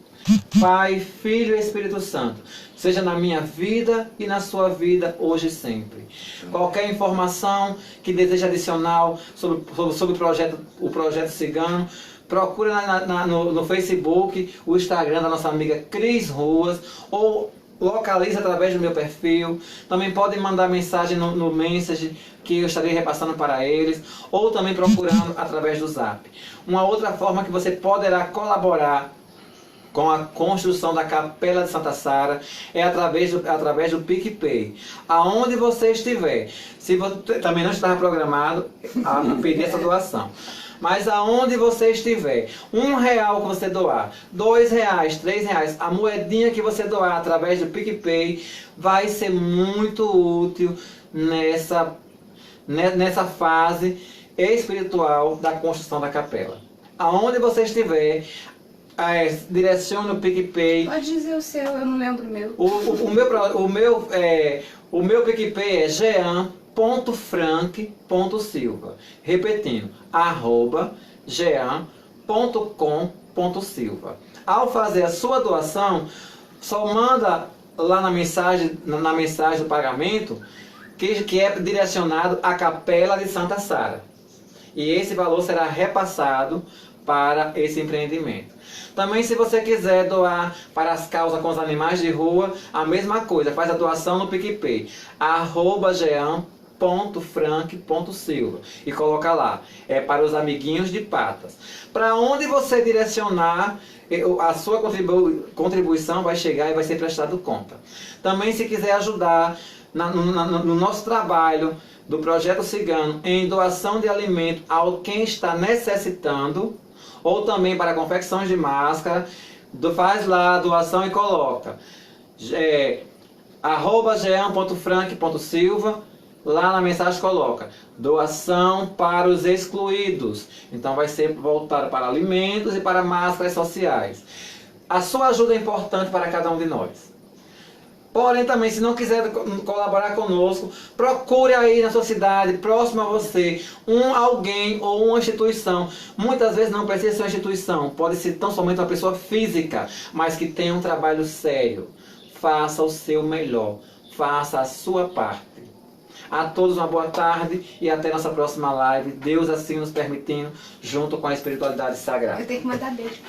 Pai, Filho e Espírito Santo, seja na minha vida e na sua vida hoje e sempre. Qualquer informação que deseja adicional sobre o projeto Cigano, procura no Facebook, o Instagram da nossa amiga Cris Ruas, ou localiza através do meu perfil. Também podem mandar mensagem no Message, que eu estarei repassando para eles, ou também procurando através do Zap. Uma outra forma que você poderá colaborar com a construção da Capela de Santa Sara é através do PicPay. Aonde você estiver, se você também não estava programado a pedir essa doação, mas aonde você estiver, R$1 que você doar, R$2, R$3, a moedinha que você doar através do PicPay vai ser muito útil nessa fase espiritual da construção da capela. Aonde você estiver, direcione o PicPay. Pode dizer o seu, eu não lembro o meu. O meu PicPay é jean.frank.silva. Repetindo, @jean.com.silva. Ao fazer a sua doação, só manda lá na mensagem do pagamento que é direcionado à Capela de Santa Sara. E esse valor será repassado para esse empreendimento. Também, se você quiser doar para as causas com os animais de rua, a mesma coisa, faz a doação no PicPay, @jean.com.silva. jean.frank.silva e coloca lá, é para os amiguinhos de patas. Para onde você direcionar, a sua contribuição vai chegar e vai ser prestado conta. Também, se quiser ajudar no nosso trabalho do Projeto Cigano em doação de alimento a quem está necessitando, ou também para confecções de máscara, faz lá a doação e coloca @jean.frank.silva, lá na mensagem coloca doação para os excluídos. Então vai ser voltado para alimentos e para máscaras sociais. A sua ajuda é importante para cada um de nós. Porém, também, se não quiser colaborar conosco, procure aí na sua cidade, próximo a você, alguém ou uma instituição. Muitas vezes não precisa ser uma instituição, pode ser tão somente uma pessoa física, mas que tenha um trabalho sério. Faça o seu melhor, faça a sua parte. A todos uma boa tarde e até nossa próxima live, Deus assim nos permitindo, junto com a espiritualidade sagrada. Eu tenho que mandar beijo.